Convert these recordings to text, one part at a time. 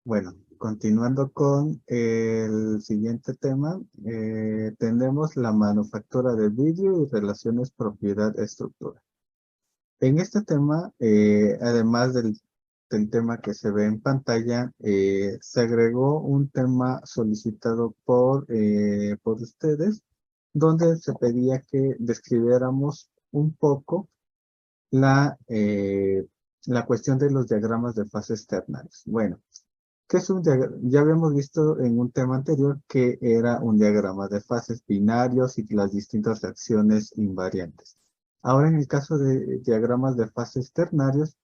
Bueno, continuando con el siguiente tema, tenemos la manufactura de vidrio y relaciones propiedad-estructura. En este tema, además del tema que se ve en pantalla, se agregó un tema solicitado por ustedes, donde se pedía que describiéramos un poco la cuestión de los diagramas de fases ternarios. Bueno, ¿qué es un diagrama? Ya habíamos visto en un tema anterior que era un diagrama de fases binarios y las distintas reacciones invariantes. Ahora, en el caso de diagramas de fases ternarios,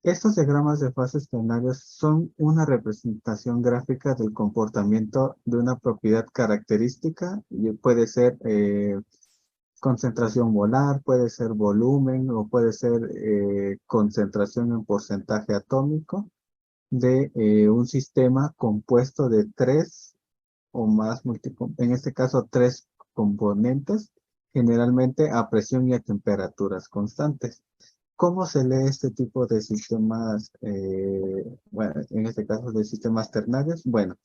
estos diagramas de fases ternarios son una representación gráfica del comportamiento de una propiedad característica, y puede ser concentración molar, puede ser volumen o puede ser concentración en porcentaje atómico de un sistema compuesto de tres o más, en este caso tres componentes, generalmente a presión y a temperaturas constantes. ¿Cómo se lee este tipo de sistemas, bueno, en este caso de sistemas ternarios? Bueno,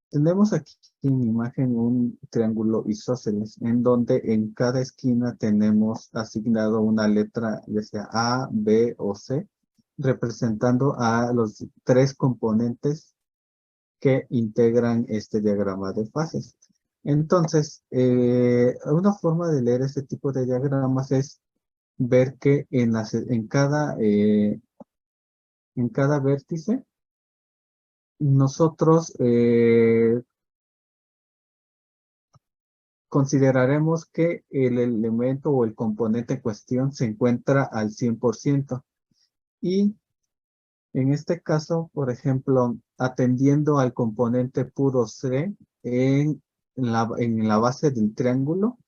tenemos aquí en imagen un triángulo isósceles, en donde en cada esquina tenemos asignado una letra, ya sea A, B o C, representando a los tres componentes que integran este diagrama de fases. Entonces, una forma de leer este tipo de diagramas es ver que en cada vértice nosotros consideraremos que el elemento o el componente en cuestión se encuentra al 100%. Y en este caso, por ejemplo, atendiendo al componente puro C en la base del triángulo,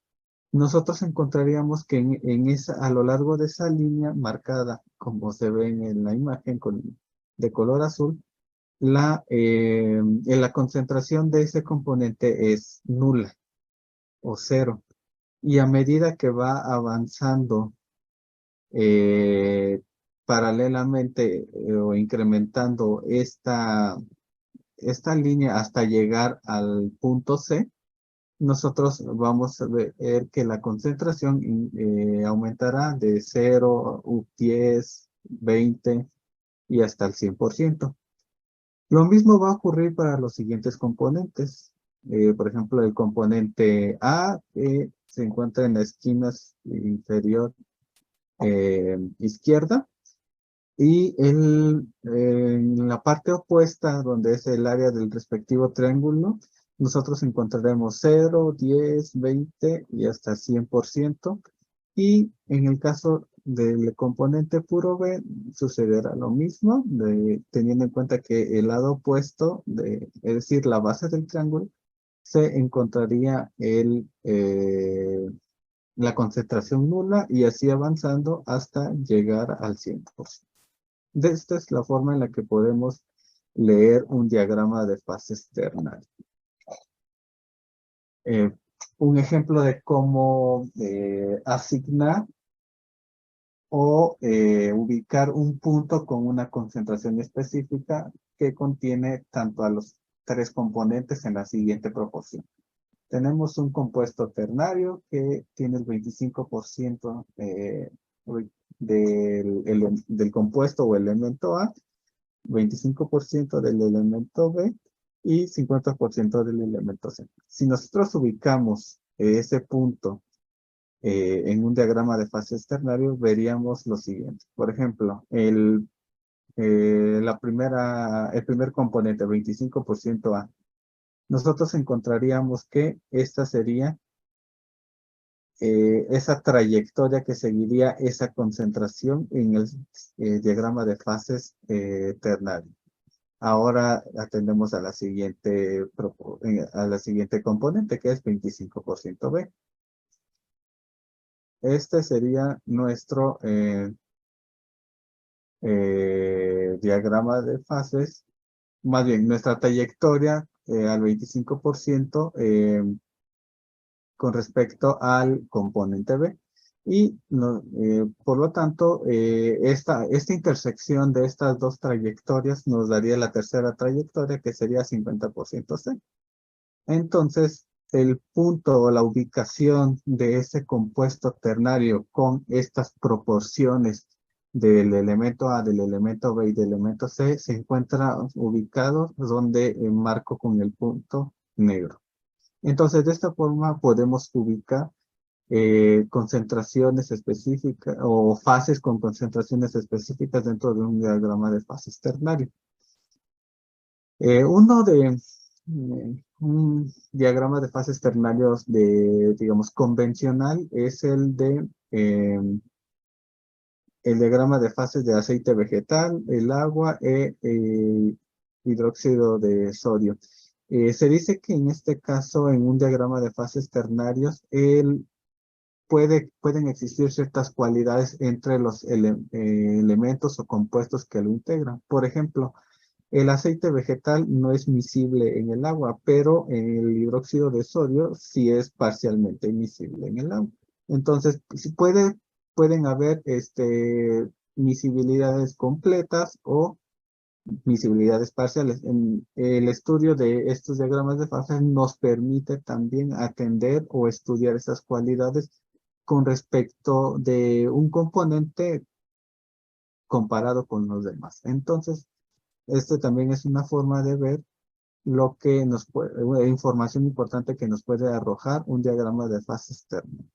nosotros encontraríamos que a lo largo de esa línea marcada, como se ve en la imagen de color azul, en la concentración de ese componente es nula o cero. Y a medida que va avanzando eh, paralelamente o incrementando esta línea hasta llegar al punto C, nosotros vamos a ver que la concentración aumentará de 0, 10, 20 y hasta el 100%. Lo mismo va a ocurrir para los siguientes componentes. Por ejemplo, el componente A, que se encuentra en la esquina inferior izquierda, y en la parte opuesta, donde es el área del respectivo triángulo, nosotros encontraremos 0, 10, 20 y hasta 100%. Y en el caso del componente puro B, sucederá lo mismo, teniendo en cuenta que el lado opuesto, es decir, la base del triángulo, se encontraría la concentración nula y así avanzando hasta llegar al 100%. Esta es la forma en la que podemos leer un diagrama de fases ternarias. Eh, un ejemplo de cómo asignar o ubicar un punto con una concentración específica que contiene tanto a los tres componentes en la siguiente proporción. Tenemos un compuesto ternario que tiene el 25% del compuesto o elemento A, 25% del elemento B y 50% del elemento C. Si nosotros ubicamos ese punto en un diagrama de fases ternario, veríamos lo siguiente. Por ejemplo, el primer componente, 25% A. Nosotros encontraríamos que esta sería esa trayectoria que seguiría esa concentración en el diagrama de fases ternario. Ahora atendemos a la siguiente componente, que es 25% B. Este sería nuestro diagrama de fases, más bien nuestra trayectoria al 25% con respecto al componente B. Y por lo tanto, esta intersección de estas dos trayectorias nos daría la tercera trayectoria, que sería 50% C. Entonces, el punto o la ubicación de ese compuesto ternario con estas proporciones del elemento A, del elemento B y del elemento C se encuentra ubicado donde marco con el punto negro. Entonces, de esta forma podemos ubicar concentraciones específicas o fases con concentraciones específicas dentro de un diagrama de fases ternario. Un diagrama de fases ternarios digamos, convencional es el diagrama de fases de aceite vegetal, el agua e hidróxido de sodio. Se dice que en este caso, en un diagrama de fases ternarios, pueden existir ciertas cualidades entre los elementos o compuestos que lo integran. Por ejemplo, el aceite vegetal no es miscible en el agua, pero el hidróxido de sodio sí es parcialmente miscible en el agua. Entonces, pueden haber miscibilidades completas o miscibilidades parciales. El estudio de estos diagramas de fases nos permite también atender o estudiar esas cualidades con respecto de un componente comparado con los demás. Entonces, este también es una forma de ver lo que nos puede, información importante que nos puede arrojar un diagrama de fases termo.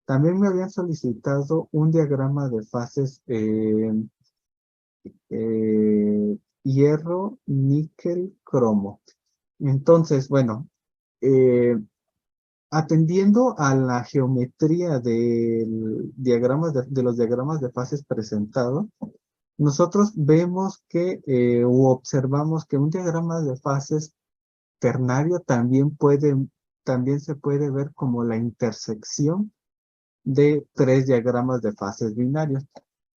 También me habían solicitado un diagrama de fases hierro, níquel, cromo. Entonces, bueno, eh, atendiendo a la geometría de los diagramas de fases presentados, nosotros vemos que o observamos que un diagrama de fases ternario también se puede ver como la intersección de tres diagramas de fases binarios.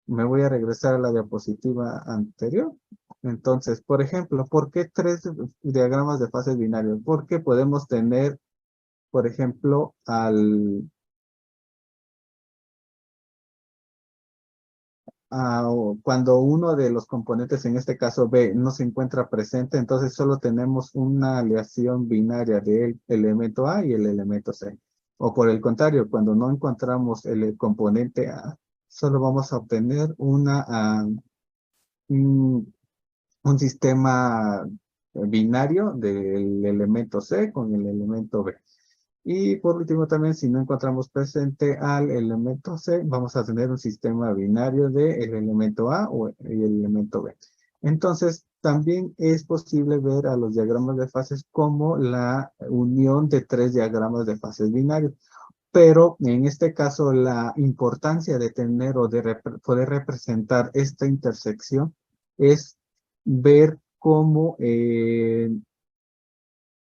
Me voy a regresar a la diapositiva anterior. Entonces, por ejemplo, ¿por qué tres diagramas de fases binarios? Porque podemos tener, por ejemplo, cuando uno de los componentes, en este caso B, no se encuentra presente, entonces solo tenemos una aleación binaria del elemento A y el elemento C. O por el contrario, cuando no encontramos el componente A, solo vamos a obtener un, un sistema binario del elemento C con el elemento B. Y por último también, si no encontramos presente al elemento C, vamos a tener un sistema binario del elemento A y el elemento B. Entonces, también es posible ver a los diagramas de fases como la unión de tres diagramas de fases binarios. Pero en este caso, la importancia de tener o de poder representar esta intersección es ver cómo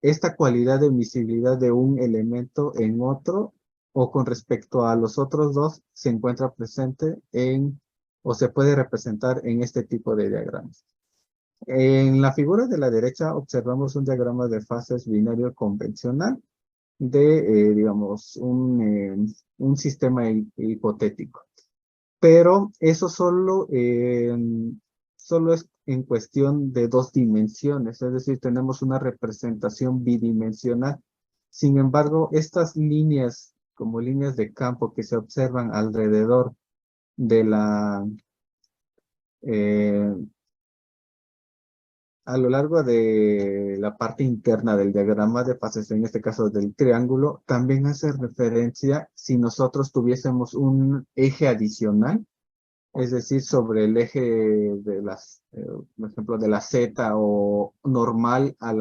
esta cualidad de visibilidad de un elemento en otro o con respecto a los otros dos se encuentra presente o se puede representar en este tipo de diagramas. En la figura de la derecha observamos un diagrama de fases binario convencional de, digamos, un sistema hipotético. Pero eso solo es en cuestión de dos dimensiones, es decir, tenemos una representación bidimensional. Sin embargo, estas líneas, como líneas de campo que se observan alrededor de eh, a lo largo de la parte interna del diagrama de fases, en este caso del triángulo, también hace referencia si nosotros tuviésemos un eje adicional, es decir, sobre el eje por ejemplo, de la Z o normal a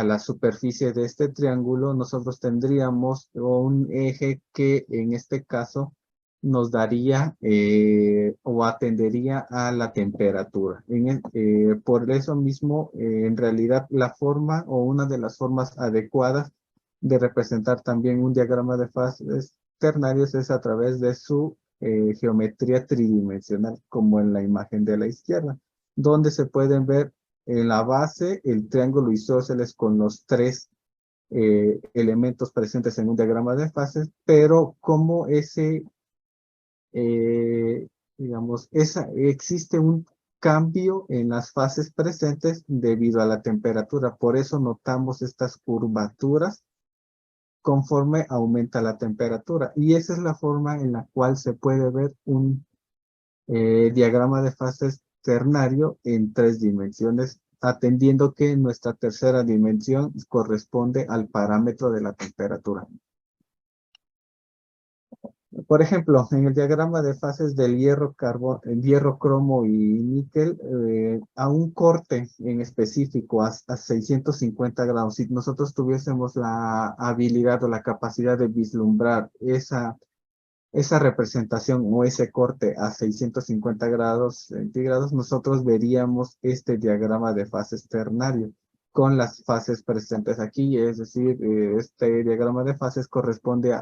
la superficie de este triángulo, nosotros tendríamos un eje que en este caso nos daría o atendería a la temperatura. Por eso mismo, en realidad, la forma o una de las formas adecuadas de representar también un diagrama de fases ternarios es a través de su geometría tridimensional, como en la imagen de la izquierda, donde se pueden ver en la base el triángulo isósceles con los tres elementos presentes en un diagrama de fases, pero como eh, digamos, existe un cambio en las fases presentes debido a la temperatura. Por eso notamos estas curvaturas conforme aumenta la temperatura. Y esa es la forma en la cual se puede ver un diagrama de fases ternario en 3 dimensiones, atendiendo que nuestra tercera dimensión corresponde al parámetro de la temperatura. Por ejemplo, en el diagrama de fases del el hierro, cromo y níquel, a un corte en específico, a 650 grados, si nosotros tuviésemos la habilidad o la capacidad de vislumbrar esa representación o ese corte a 650 grados centígrados, nosotros veríamos este diagrama de fases ternario con las fases presentes aquí, es decir, este diagrama de fases corresponde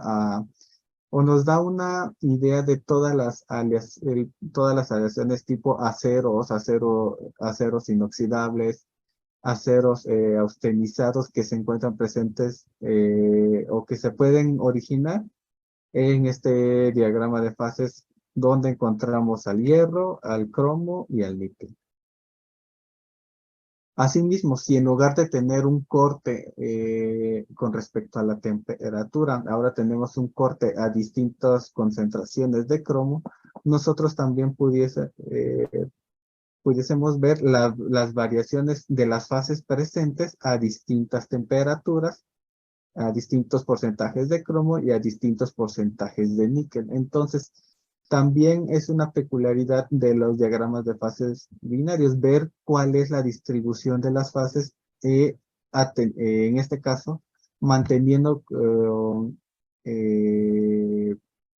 o nos da una idea de todas las aleaciones tipo aceros inoxidables, aceros austenizados que se encuentran presentes o que se pueden originar en este diagrama de fases donde encontramos al hierro, al cromo y al níquel. Asimismo, si en lugar de tener un corte con respecto a la temperatura, ahora tenemos un corte a distintas concentraciones de cromo, nosotros también pudiésemos ver las variaciones de las fases presentes a distintas temperaturas, a distintos porcentajes de cromo y a distintos porcentajes de níquel. Entonces, también es una peculiaridad de los diagramas de fases binarios, ver cuál es la distribución de las fases, en este caso, manteniendo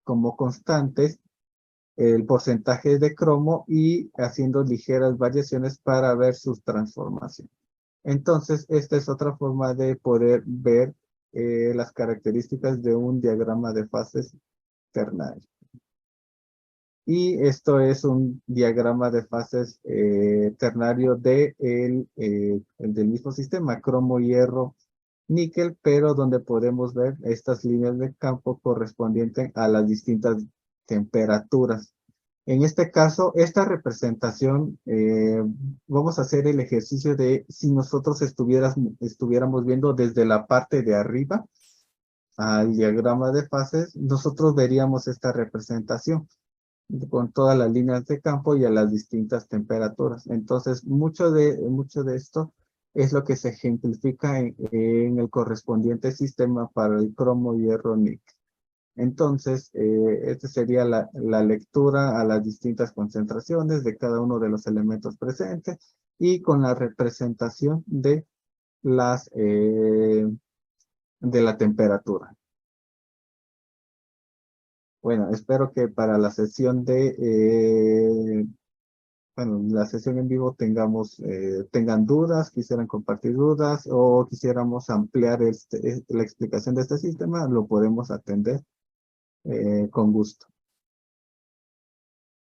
como constantes el porcentaje de cromo y haciendo ligeras variaciones para ver sus transformaciones. Entonces, esta es otra forma de poder ver las características de un diagrama de fases ternario. Y esto es un diagrama de fases ternario el del mismo sistema, cromo, hierro, níquel, pero donde podemos ver estas líneas de campo correspondientes a las distintas temperaturas. En este caso, esta representación, vamos a hacer el ejercicio de si nosotros estuviéramos viendo desde la parte de arriba al diagrama de fases, nosotros veríamos esta representación con todas las líneas de campo y a las distintas temperaturas. Entonces, mucho de esto es lo que se ejemplifica en el correspondiente sistema para el cromo, hierro, níquel. Entonces, esta sería la lectura a las distintas concentraciones de cada uno de los elementos presentes y con la representación de la temperatura. Bueno, espero que para la sesión la sesión en vivo tengan dudas, quisieran compartir dudas o quisiéramos ampliar la explicación de este sistema, lo podemos atender con gusto.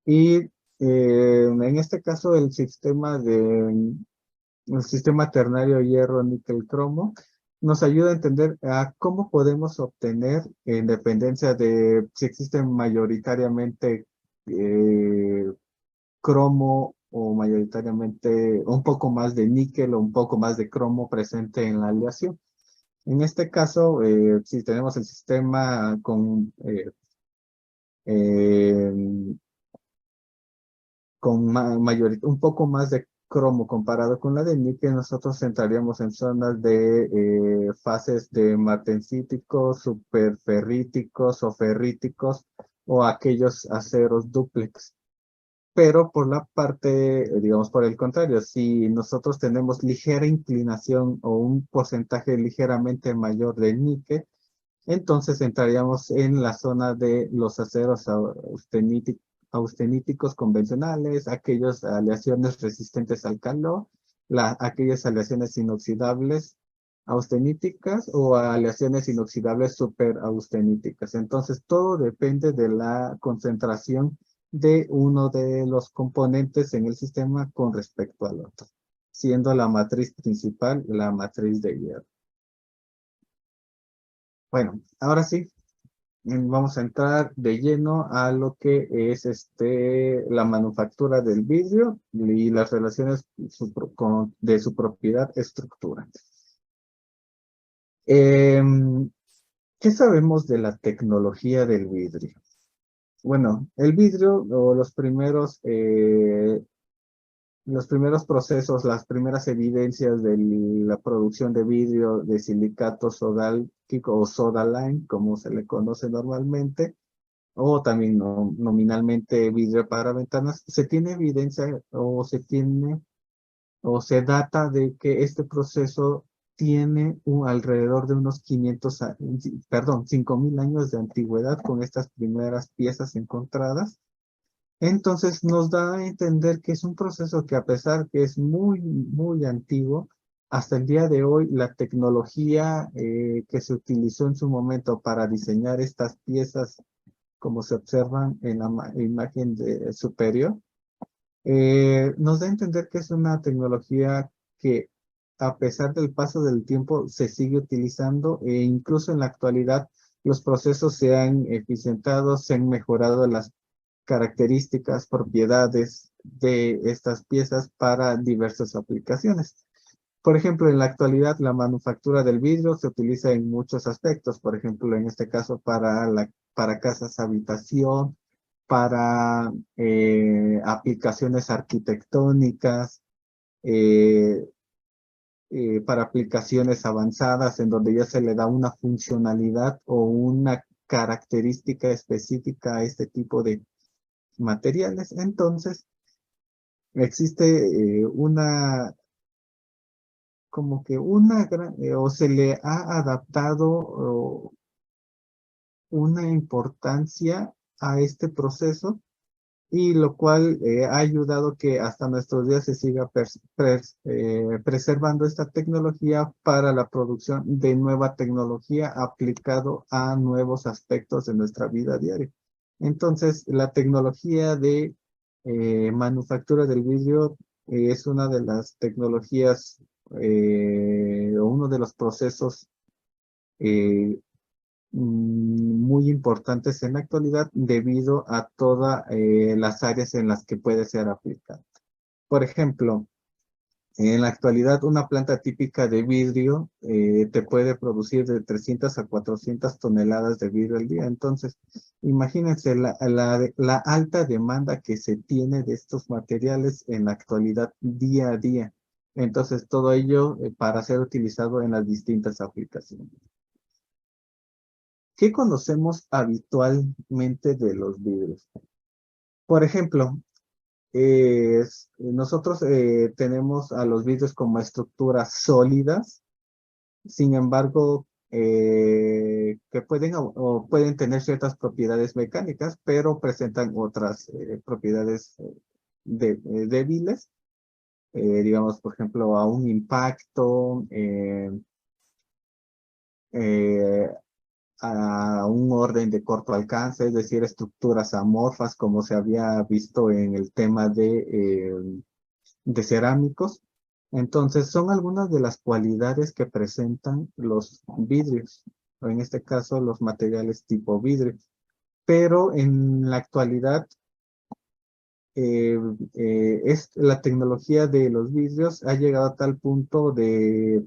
Y en este caso el sistema ternario hierro níquel cromo nos ayuda a entender cómo podemos obtener, en dependencia de si existe mayoritariamente cromo o mayoritariamente un poco más de níquel o un poco más de cromo presente en la aleación. En este caso, si tenemos el sistema eh, con un poco más de cromo comparado con la de níquel, nosotros entraríamos en zonas de fases de martensíticos, superferríticos o ferríticos o aquellos aceros dúplex. Pero por la parte, digamos por el contrario, si nosotros tenemos ligera inclinación o un porcentaje ligeramente mayor de níquel, entonces entraríamos en la zona de los aceros austeníticos convencionales, aquellas aleaciones resistentes al calor, aquellas aleaciones inoxidables austeníticas o aleaciones inoxidables superausteníticas. Entonces todo depende de la concentración de uno de los componentes en el sistema con respecto al otro, siendo la matriz principal la matriz de hierro. Bueno, ahora sí, vamos a entrar de lleno a lo que es la manufactura del vidrio y las relaciones de su propiedad estructura. Em, ¿Qué sabemos de la tecnología del vidrio? Bueno, el vidrio o los primeros procesos, las primeras evidencias de la producción de vidrio de silicato sodálquico o soda lime, como se le conoce normalmente, o también nominalmente vidrio para ventanas, se tiene evidencia o se data de que este proceso tiene alrededor de unos 5.000 años de antigüedad con estas primeras piezas encontradas. Entonces nos da a entender que es un proceso que a pesar que es muy, muy antiguo, hasta el día de hoy la tecnología que se utilizó en su momento para diseñar estas piezas, como se observan en la imagen superior, nos da a entender que es una tecnología que a pesar del paso del tiempo se sigue utilizando e incluso en la actualidad los procesos se han eficientado, se han mejorado las características, propiedades de estas piezas para diversas aplicaciones. Por ejemplo, en la actualidad la manufactura del vidrio se utiliza en muchos aspectos, por ejemplo, en este caso para casas habitación, para aplicaciones arquitectónicas, eh, para aplicaciones avanzadas en donde ya se le da una funcionalidad o una característica específica a este tipo de materiales. Entonces, existe como que o se le ha adaptado una importancia a este proceso y lo cual ha ayudado que hasta nuestros días se siga preservando esta tecnología para la producción de nueva tecnología aplicado a nuevos aspectos de nuestra vida diaria. Entonces, la tecnología de manufactura del vidrio es una de las tecnologías o uno de los procesos eh, muy importantes en la actualidad debido a todas las áreas en las que puede ser aplicado. Por ejemplo, en la actualidad una planta típica de vidrio te puede producir de 300 a 400 toneladas de vidrio al día. Entonces, imagínense la alta demanda que se tiene de estos materiales en la actualidad día a día. Entonces, todo ello para ser utilizado en las distintas aplicaciones. ¿Qué conocemos habitualmente de los vidrios? Por ejemplo, nosotros tenemos a los vidrios como estructuras sólidas, sin embargo, que o pueden tener ciertas propiedades mecánicas, pero presentan otras propiedades débiles, digamos, por ejemplo, a un impacto, eh, a un orden de corto alcance, es decir, estructuras amorfas, como se había visto en el tema de cerámicos. Entonces, son algunas de las cualidades que presentan los vidrios, o en este caso, los materiales tipo vidrio. Pero en la actualidad, eh, la tecnología de los vidrios ha llegado a tal punto de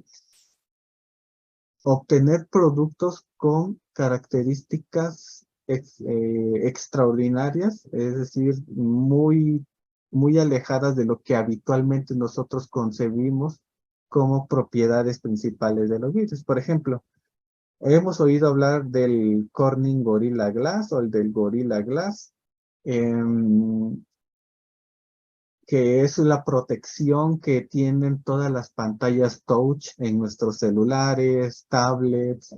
obtener productos con características extraordinarias, es decir, muy alejadas de lo que habitualmente nosotros concebimos como propiedades principales de los vidrios. Por ejemplo, hemos oído hablar del Corning Gorilla Glass o el del Gorilla Glass. em, que es la protección que tienen todas las pantallas touch en nuestros celulares, tablets,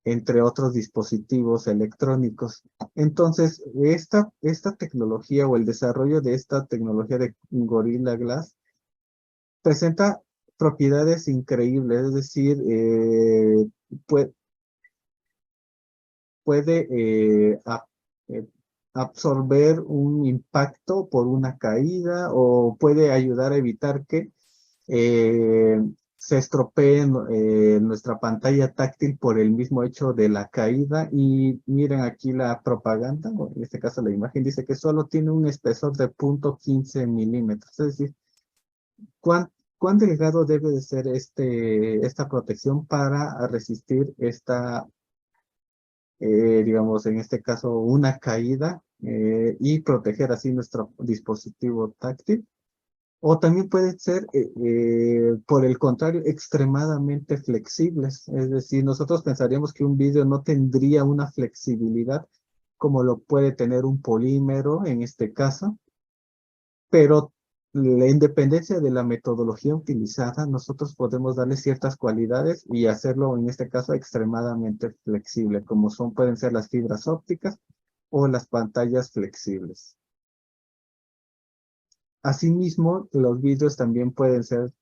entre otros dispositivos electrónicos. Entonces, esta tecnología o el desarrollo de esta tecnología de Gorilla Glass presenta propiedades increíbles, es decir, puede eh, absorber un impacto por una caída o puede ayudar a evitar que eh, se estropee nuestra pantalla táctil por el mismo hecho de la caída. Y miren aquí la propaganda, o en este caso la imagen, dice que solo tiene un espesor de 0,15 milímetros. Es decir, ¿cuán delgado debe de ser esta protección para resistir digamos, en este caso, una caída y proteger así nuestro dispositivo táctil? O también pueden ser, por el contrario, extremadamente flexibles. Es decir, nosotros pensaríamos que un vidrio no tendría una flexibilidad como lo puede tener un polímero en este caso, pero la independencia de la metodología utilizada, nosotros podemos darle ciertas cualidades y hacerlo en este caso extremadamente flexible, como pueden ser las fibras ópticas o las pantallas flexibles. Asimismo, los vidrios también pueden ser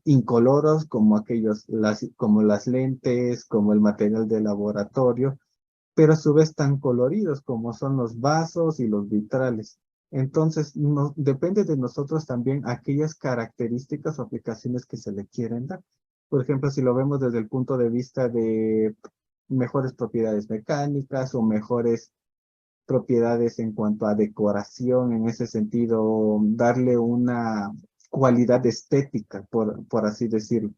incoloros, como como las lentes, como el material de laboratorio, pero a su vez tan coloridos como son los vasos y los vitrales. Entonces, depende de nosotros también aquellas características o aplicaciones que se le quieren dar. Por ejemplo, si lo vemos desde el punto de vista de mejores propiedades mecánicas o mejores propiedades en cuanto a decoración, en ese sentido, darle una cualidad estética, por así decirlo.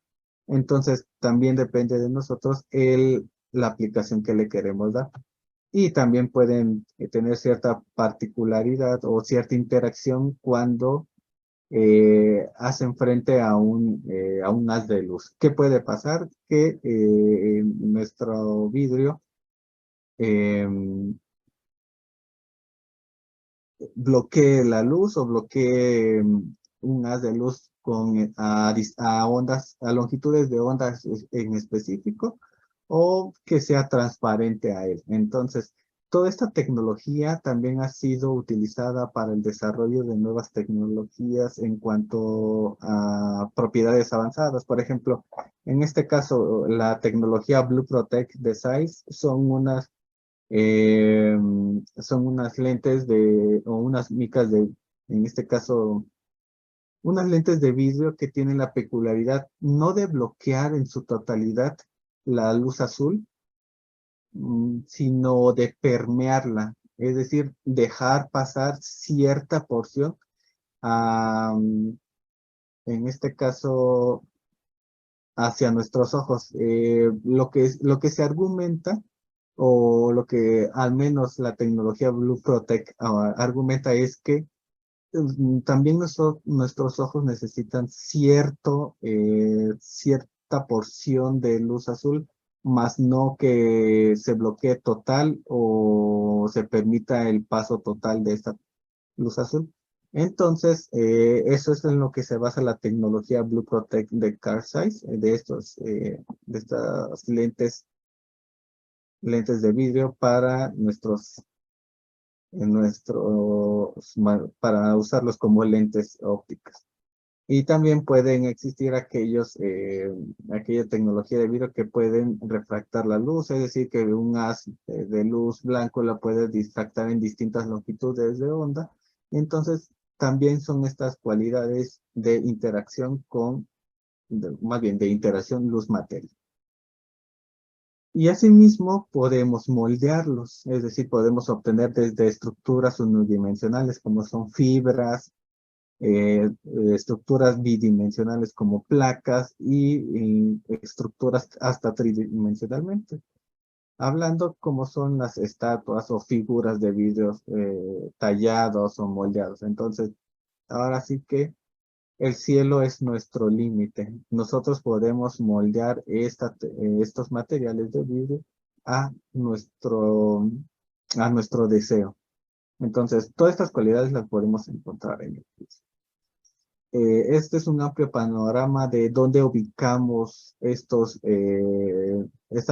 Entonces, también depende de nosotros la aplicación que le queremos dar. Y también pueden tener cierta particularidad o cierta interacción cuando hacen frente a un haz de luz. ¿Qué puede pasar? Que nuestro vidrio em, bloquee la luz o bloquee un haz de luz a ondas, a longitudes de ondas en específico, o que sea transparente a él. Entonces, toda esta tecnología también ha sido utilizada para el desarrollo de nuevas tecnologías en cuanto a propiedades avanzadas. Por ejemplo, en este caso, la tecnología Blue Protect de Zeiss eh, son unas lentes o unas micas en este caso, unas lentes de vidrio que tienen la peculiaridad no de bloquear en su totalidad la luz azul, sino de permearla, es decir, dejar pasar cierta porción, a, en este caso, hacia nuestros ojos. Lo que se argumenta, o lo que al menos la tecnología Blue Protect argumenta, es que también nuestros ojos necesitan cierta porción de luz azul, más no que se bloquee total o se permita el paso total de esta luz azul. Entonces, eso es en lo que se basa la tecnología Blue Protect de Carl Zeiss, de estas lentes de vidrio para para usarlos como lentes ópticas. Y también pueden existir aquella tecnología de vidrio que pueden refractar la luz, es decir, que un haz de luz blanco la puede difractar en distintas longitudes de onda. Entonces, también son estas cualidades de interacción más bien de interacción luz-materia. Y asimismo podemos moldearlos, es decir, podemos obtener desde estructuras unidimensionales como son fibras, estructuras bidimensionales como placas y estructuras hasta tridimensionalmente. Hablando como son las estatuas o figuras de vidrios tallados o moldeados. Entonces, ahora sí que el cielo es nuestro límite. Nosotros podemos moldear estos materiales de vidrio a a nuestro deseo. Entonces, todas estas cualidades las podemos encontrar en el piso. Este es un amplio panorama de dónde ubicamos esta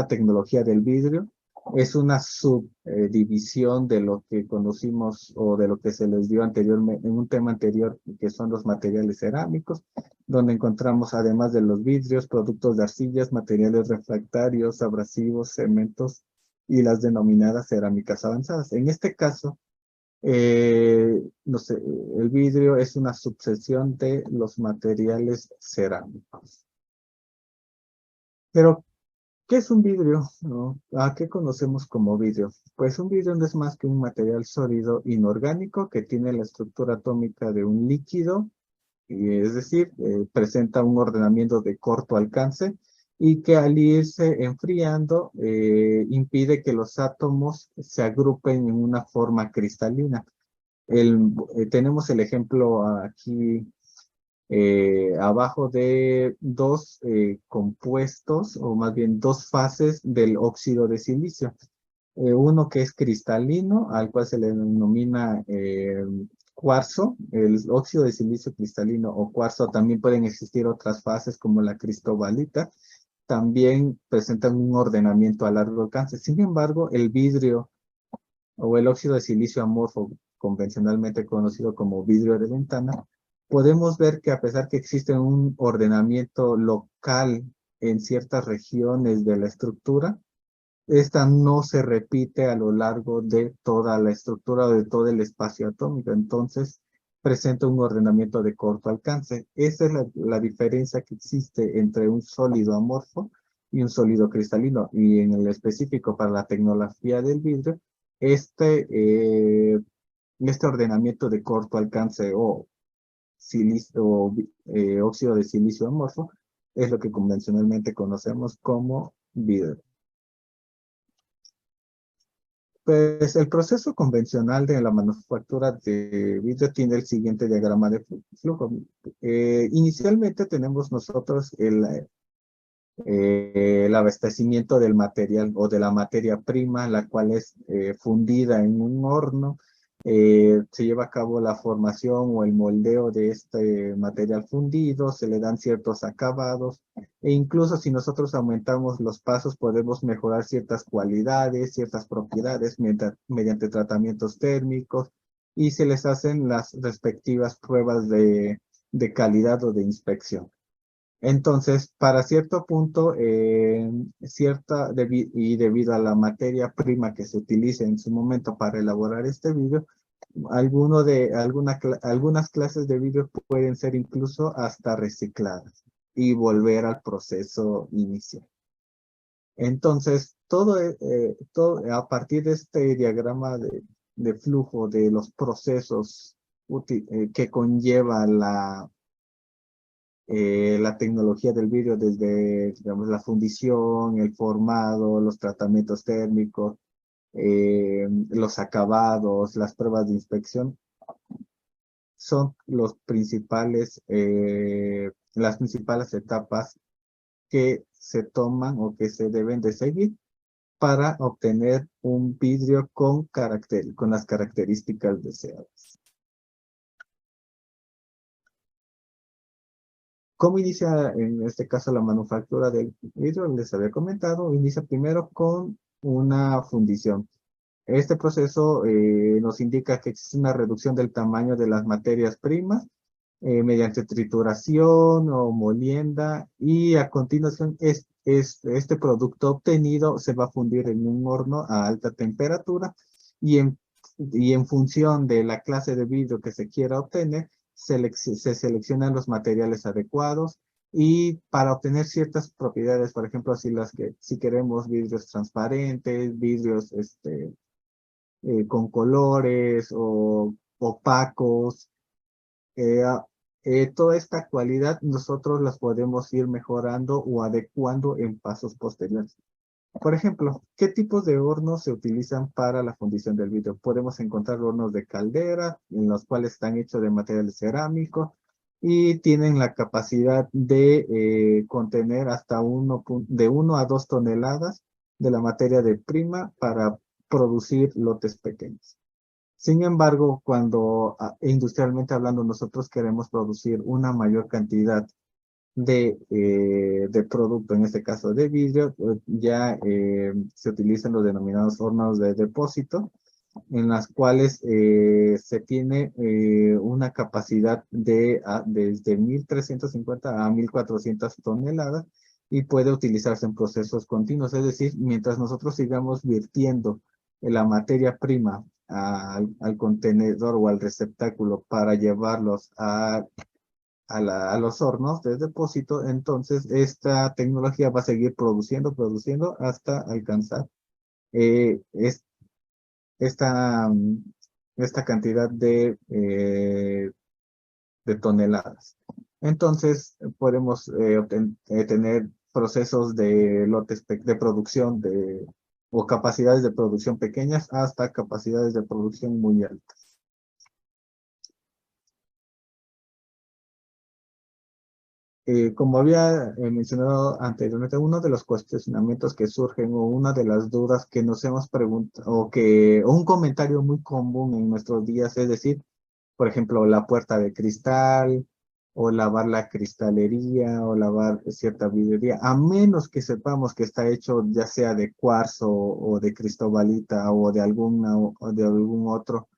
tecnología del vidrio. Es una subdivisión de lo que conocimos o de lo que se les dio anteriormente en un tema anterior, que son los materiales cerámicos, donde encontramos, además de los vidrios, productos de arcillas, materiales refractarios, abrasivos, cementos y las denominadas cerámicas avanzadas. En este caso, No sé, el vidrio es una subsección de los materiales cerámicos. Pero, ¿qué es un vidrio? ¿No? ¿A qué conocemos como vidrio? Pues un vidrio no es más que un material sólido inorgánico que tiene la estructura atómica de un líquido, y es decir, presenta un ordenamiento de corto alcance y que al irse enfriando impide que los átomos se agrupen en una forma cristalina. Tenemos el ejemplo aquí abajo de dos compuestos, o más bien dos fases del óxido de silicio. Uno que es cristalino, al cual se le denomina cuarzo, el óxido de silicio cristalino o cuarzo. También pueden existir otras fases como la cristobalita, también presentan un ordenamiento a largo alcance. Sin embargo, el vidrio o el óxido de silicio amorfo, convencionalmente conocido como vidrio de ventana, podemos ver que a pesar que existe un ordenamiento local en ciertas regiones de la estructura, esta no se repite a lo largo de toda la estructura o de todo el espacio atómico. Entonces, presenta un ordenamiento de corto alcance. Esa es la diferencia que existe entre un sólido amorfo y un sólido cristalino. Y en el específico para la tecnología del vidrio, este, eh, este ordenamiento de corto alcance o, óxido de silicio amorfo es lo que convencionalmente conocemos como vidrio. Pues el proceso convencional de la manufactura de vidrio tiene el siguiente diagrama de flujo. Inicialmente tenemos nosotros el abastecimiento del material o de la materia prima, la cual es fundida en un horno. Se lleva a cabo la formación o el moldeo de este material fundido, se le dan ciertos acabados e incluso si nosotros aumentamos los pasos podemos mejorar ciertas cualidades, ciertas propiedades mediante tratamientos térmicos y se les hacen las respectivas pruebas de calidad o de inspección. Entonces, para cierto punto, y debido a la materia prima que se utiliza en su momento para elaborar este vidrio, algunas clases de vidrio pueden ser incluso hasta recicladas y volver al proceso inicial. Entonces, a partir de este diagrama de flujo de los procesos que conlleva la tecnología del vidrio desde, digamos, la fundición, el formado, los tratamientos térmicos, los acabados, las pruebas de inspección, son las principales etapas que se toman o que se deben de seguir para obtener un vidrio con las características deseadas. ¿Cómo inicia en este caso la manufactura del vidrio? Les había comentado, inicia primero con una fundición. Este proceso nos indica que existe una reducción del tamaño de las materias primas mediante trituración o molienda y a continuación este producto obtenido se va a fundir en un horno a alta temperatura y en función de la clase de vidrio que se quiera obtener, se seleccionan los materiales adecuados y para obtener ciertas propiedades, por ejemplo, si queremos vidrios transparentes, vidrios con colores o opacos, eh, a- toda esta cualidad nosotros las podemos ir mejorando o adecuando en pasos posteriores. Por ejemplo, ¿qué tipos de hornos se utilizan para la fundición del vidrio? Podemos encontrar hornos de caldera, en los cuales están hechos de material cerámico y tienen la capacidad de contener hasta de 1 a 2 toneladas de la materia de prima para producir lotes pequeños. Sin embargo, cuando industrialmente hablando nosotros queremos producir una mayor cantidad de producto, en este caso de vidrio, ya se utilizan los denominados hornos de depósito, en las cuales se tiene una capacidad desde 1.350 a 1.400 toneladas y puede utilizarse en procesos continuos. Es decir, mientras nosotros sigamos virtiendo la materia prima al contenedor o al receptáculo para llevarlos a los hornos de depósito, entonces esta tecnología va a seguir produciendo hasta alcanzar es, esta, esta cantidad de toneladas. Entonces podemos tener procesos de lotes de producción o capacidades de producción pequeñas hasta capacidades de producción muy altas. Como había mencionado anteriormente, uno de los cuestionamientos que surgen o una de las dudas que nos hemos preguntado o un comentario muy común en nuestros días es decir, por ejemplo, la puerta de cristal o lavar la cristalería o lavar cierta vidriería, a menos que sepamos que está hecho ya sea de cuarzo o de cristobalita o de algún otro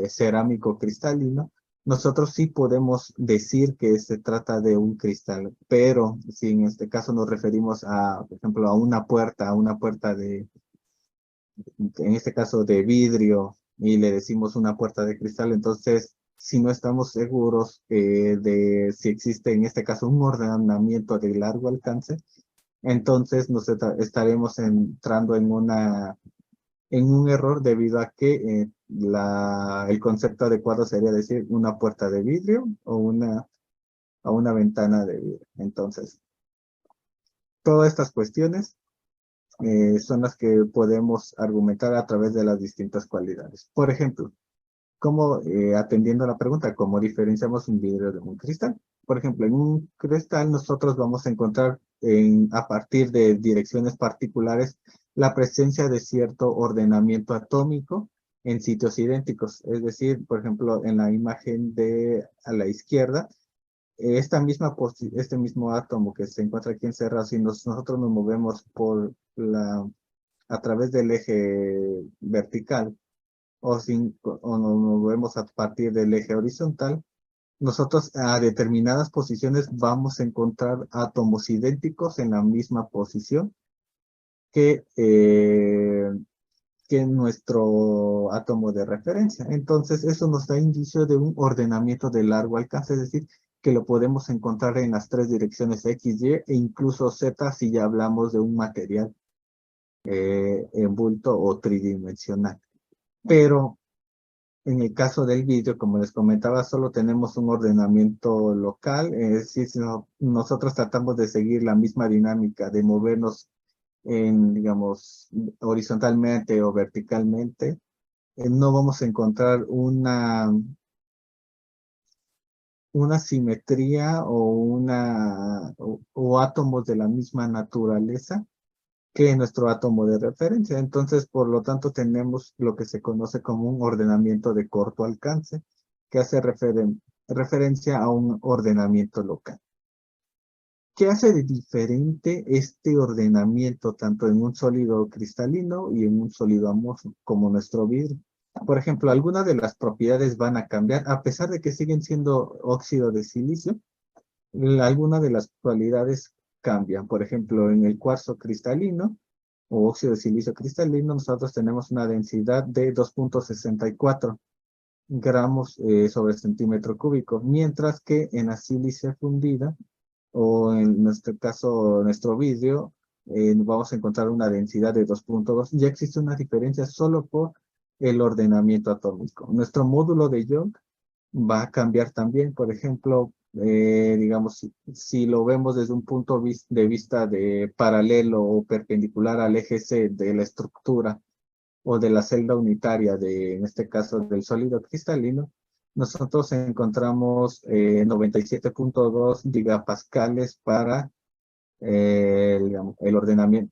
cerámico cristalino, nosotros sí podemos decir que se trata de un cristal, pero si en este caso nos referimos a, por ejemplo, a una puerta en este caso de vidrio, y le decimos una puerta de cristal, entonces, si no estamos seguros de si existe en este caso un ordenamiento de largo alcance, entonces estaremos entrando en un error debido a que el concepto adecuado sería decir una puerta de vidrio o una ventana de vidrio. Entonces, todas estas cuestiones son las que podemos argumentar a través de las distintas cualidades. Por ejemplo, atendiendo a la pregunta, ¿cómo diferenciamos un vidrio de un cristal? Por ejemplo, en un cristal nosotros vamos a encontrar a partir de direcciones particulares la presencia de cierto ordenamiento atómico en sitios idénticos. Es decir, por ejemplo, en la imagen a la izquierda, este mismo átomo que se encuentra aquí encerrado, si nosotros nos movemos a través del eje vertical, o nos movemos a partir del eje horizontal, nosotros a determinadas posiciones vamos a encontrar átomos idénticos en la misma posición que, eh, que nuestro átomo de referencia. Entonces, eso nos da indicio de un ordenamiento de largo alcance, es decir, que lo podemos encontrar en las tres direcciones X, Y e incluso Z si ya hablamos de un material en bulto o tridimensional. Pero en el caso del vidrio, como les comentaba, solo tenemos un ordenamiento local, es decir, si nosotros tratamos de seguir la misma dinámica de movernos digamos, horizontalmente o verticalmente, no vamos a encontrar una simetría o átomos de la misma naturaleza que nuestro átomo de referencia. Entonces, por lo tanto, tenemos lo que se conoce como un ordenamiento de corto alcance, que hace referencia a un ordenamiento local. ¿Qué hace de diferente este ordenamiento tanto en un sólido cristalino y en un sólido amorfo como nuestro vidrio? Por ejemplo, algunas de las propiedades van a cambiar, a pesar de que siguen siendo óxido de silicio, algunas de las cualidades cambian. Por ejemplo, en el cuarzo cristalino o óxido de silicio cristalino, nosotros tenemos una densidad de 2,64 gramos sobre centímetro cúbico, mientras que en la sílice fundida, o en nuestro caso, nuestro vidrio, vamos a encontrar una densidad de 2,2. Ya existe una diferencia solo por el ordenamiento atómico. Nuestro módulo de Young va a cambiar también. Por ejemplo, digamos, si lo vemos desde un punto de vista de paralelo o perpendicular al eje C de la estructura o de la celda unitaria en este caso, del sólido cristalino, nosotros encontramos 97,2 gigapascales para digamos, el ordenamiento,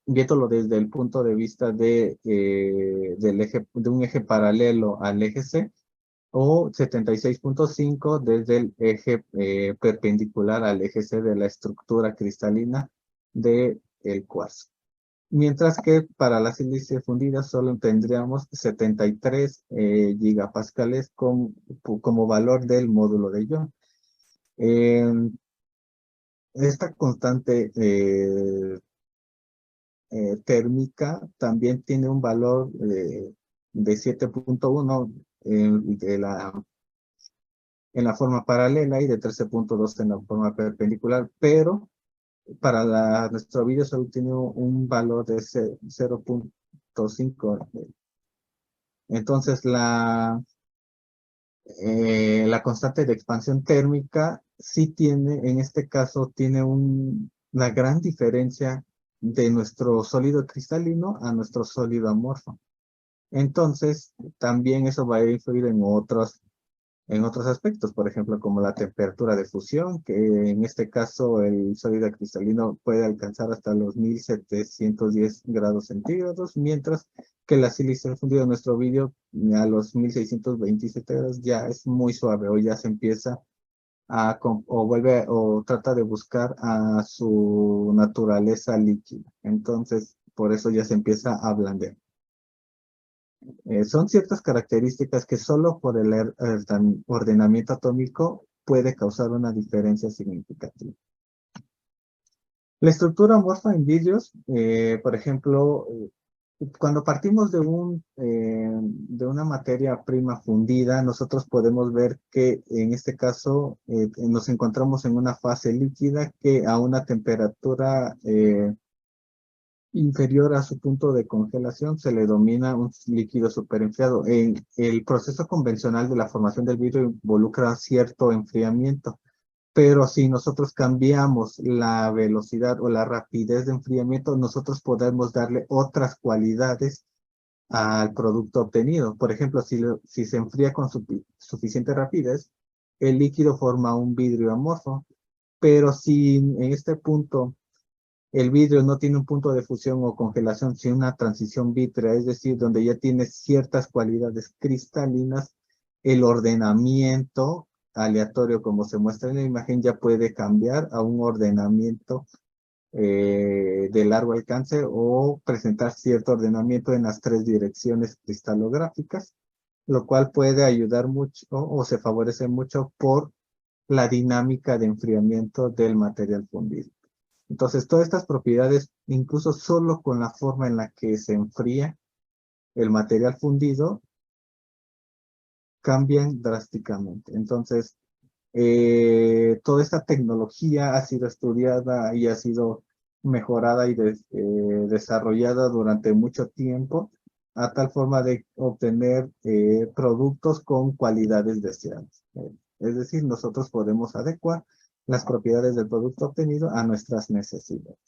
viéndolo desde el punto de vista de un eje paralelo al eje C, o 76,5 desde el eje perpendicular al eje C de la estructura cristalina del cuarzo. Mientras que para la sílice fundida solo tendríamos 73 gigapascales como valor del módulo de Young. Esta constante térmica también tiene un valor de 7.1 en la forma paralela y de 13.2 en la forma perpendicular, pero para nuestro vídeo solo tiene un valor de 0.5. Entonces, la constante de expansión térmica sí tiene, en este caso, tiene una gran diferencia de nuestro sólido cristalino a nuestro sólido amorfo. Entonces, también eso va a influir en otros aspectos, por ejemplo, como la temperatura de fusión, que en este caso el sólido cristalino puede alcanzar hasta los 1710 grados centígrados, mientras que la sílice fundido en nuestro vídeo a los 1627 grados ya es muy suave o ya se empieza o vuelve o trata de buscar a su naturaleza líquida. Entonces, por eso ya se empieza a ablandear. Son ciertas características que solo por el ordenamiento atómico puede causar una diferencia significativa. La estructura amorfa en vidrios, por ejemplo, cuando partimos de una materia prima fundida, nosotros podemos ver que en este caso nos encontramos en una fase líquida que a una temperatura inferior a su punto de congelación se le denomina un líquido superenfriado. El proceso convencional de la formación del vidrio involucra cierto enfriamiento, pero si nosotros cambiamos la velocidad o la rapidez de enfriamiento, nosotros podemos darle otras cualidades al producto obtenido. Por ejemplo, si se enfría con suficiente rapidez, el líquido forma un vidrio amorfo, pero si en este punto el vidrio no tiene un punto de fusión o congelación, sino una transición vítrea, es decir, donde ya tiene ciertas cualidades cristalinas, el ordenamiento aleatorio, como se muestra en la imagen, ya puede cambiar a un ordenamiento de largo alcance o presentar cierto ordenamiento en las tres direcciones cristalográficas, lo cual puede ayudar mucho o se favorece mucho por la dinámica de enfriamiento del material fundido. Entonces, todas estas propiedades, incluso solo con la forma en la que se enfría el material fundido, cambian drásticamente. Entonces, toda esta tecnología ha sido estudiada y ha sido mejorada y desarrollada durante mucho tiempo, a tal forma de obtener productos con cualidades deseadas. Es decir, nosotros podemos adecuar las propiedades del producto obtenido a nuestras necesidades.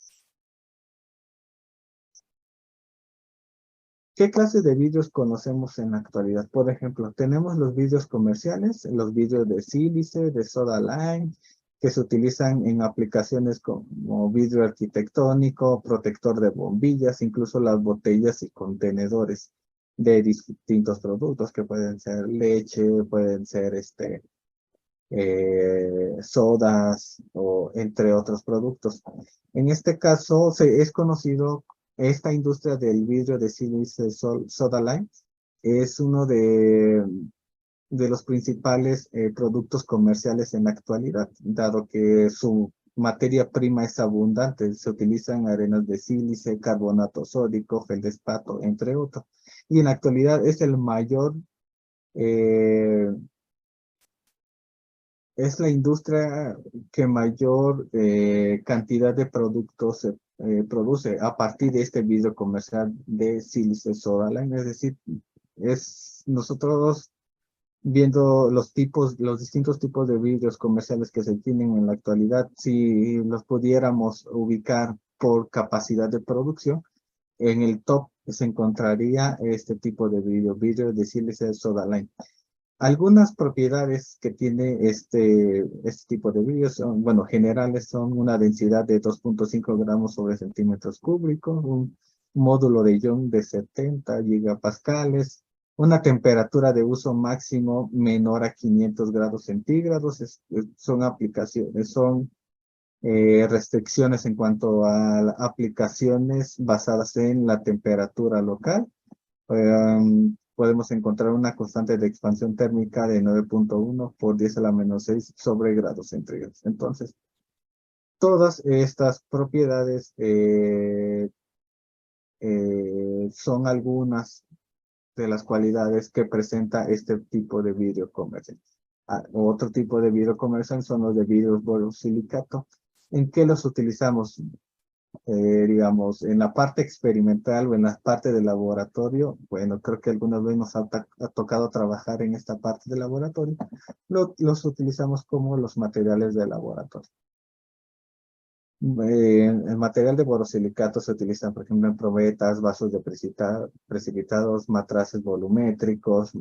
¿Qué clase de vidrios conocemos en la actualidad? Por ejemplo, tenemos los vidrios comerciales, los vidrios de sílice, de soda lime, que se utilizan en aplicaciones como vidrio arquitectónico, protector de bombillas, incluso las botellas y contenedores de distintos productos que pueden ser leche, pueden ser sodas o entre otros productos. En este caso es conocido esta industria del vidrio de sílice soda lime, es uno de los principales productos comerciales en la actualidad, dado que su materia prima es abundante. Se utilizan arenas de sílice, carbonato sódico, feldespato, entre otros. Y en la actualidad es el mayor es la industria que mayor cantidad de productos produce a partir de este vidrio comercial de sílice soda lime. Es decir, nosotros viendo los distintos tipos de vidrios comerciales que se tienen en la actualidad, si los pudiéramos ubicar por capacidad de producción, en el top se encontraría este tipo de vidrio de sílice soda lime. Algunas propiedades que tiene este tipo de vidrio son, bueno, generales son una densidad de 2.5 gramos sobre centímetros cúbicos, un módulo de Young de 70 gigapascales, una temperatura de uso máximo menor a 500 grados centígrados, son aplicaciones, son restricciones en cuanto a aplicaciones basadas en la temperatura local. Podemos encontrar una constante de expansión térmica de 9.1 por 10 a la menos 6 sobre grados centígrados. Entonces, todas estas propiedades son algunas de las cualidades que presenta este tipo de vidrio comercial. Otro tipo de vidrio comercial son los de vidrio borosilicato. ¿En qué los utilizamos? Digamos, en la parte experimental o en la parte de laboratorio. Bueno, creo que alguna vez nos ha tocado trabajar en esta parte de laboratorio. Los utilizamos como los materiales de laboratorio. El material de borosilicato se utiliza, por ejemplo, en probetas, vasos de precipitados, matraces volumétricos,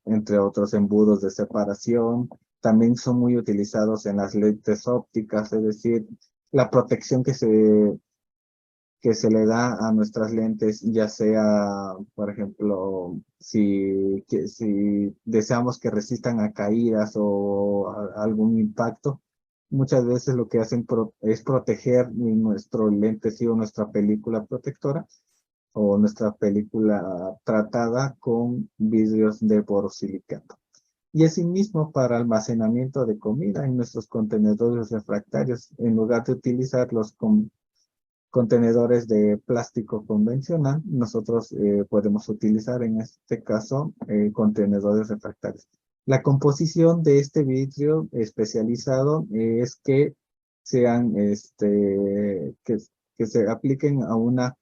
entre otros embudos de separación. También son muy utilizados en las lentes ópticas, es decir, la protección que se le da a nuestras lentes, ya sea, por ejemplo, si deseamos que resistan a caídas o a algún impacto, muchas veces lo que hacen es proteger nuestro lente, sí, o nuestra película protectora o nuestra película tratada con vidrios de borosilicato. Y asimismo para almacenamiento de comida en nuestros contenedores refractarios, en lugar de utilizar los contenedores de plástico convencional, nosotros podemos utilizar en este caso contenedores refractarios. La composición de este vidrio especializado es que sean, que se apliquen a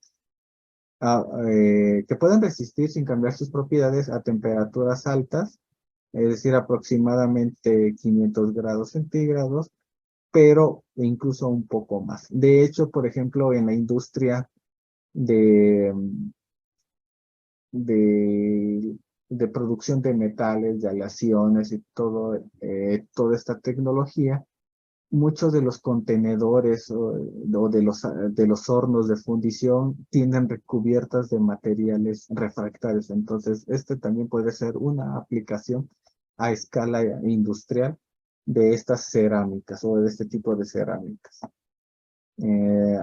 que puedan resistir sin cambiar sus propiedades a temperaturas altas, es decir, aproximadamente 500 grados centígrados, pero incluso un poco más. De hecho, por ejemplo, en la industria de, de, de producción de metales, de aleaciones y toda esta tecnología, muchos de los contenedores o de los hornos de fundición tienen recubiertas de materiales refractarios. Entonces, este también puede ser una aplicación a escala industrial de estas cerámicas o de este tipo de cerámicas.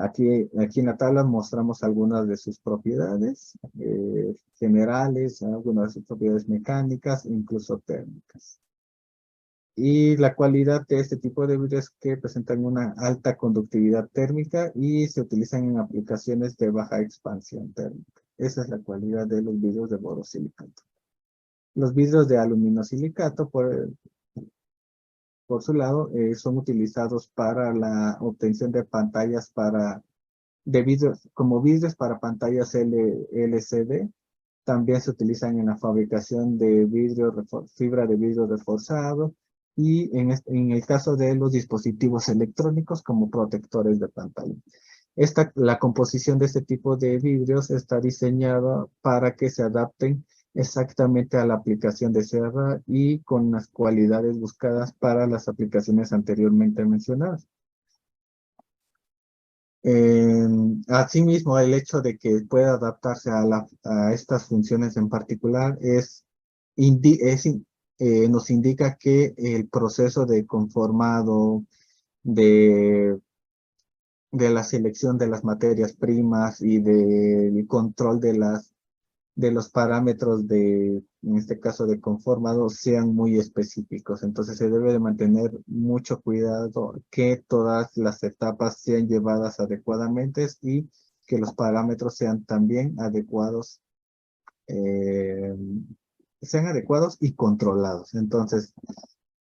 Aquí en la tabla mostramos algunas de sus propiedades generales, algunas de sus propiedades mecánicas, incluso térmicas. Y la cualidad de este tipo de vidrios es que presentan una alta conductividad térmica y se utilizan en aplicaciones de baja expansión térmica. Esa es la cualidad de los vidrios de borosilicato. Los vidrios de aluminosilicato, por su lado, son utilizados para la obtención de pantallas de vidrios, como vidrios para pantallas LCD. También se utilizan en la fabricación de fibra de vidrio reforzado y en el caso de los dispositivos electrónicos como protectores de pantalla. La composición de este tipo de vidrios está diseñada para que se adapten exactamente a la aplicación deseada y con las cualidades buscadas para las aplicaciones anteriormente mencionadas. Asimismo, el hecho de que pueda adaptarse a estas funciones en particular nos indica que el proceso de conformado, de, de la selección de las materias primas y del control de los parámetros en este caso de conformado, sean muy específicos. Entonces se debe de mantener mucho cuidado que todas las etapas sean llevadas adecuadamente y que los parámetros sean también adecuados, y controlados. Entonces,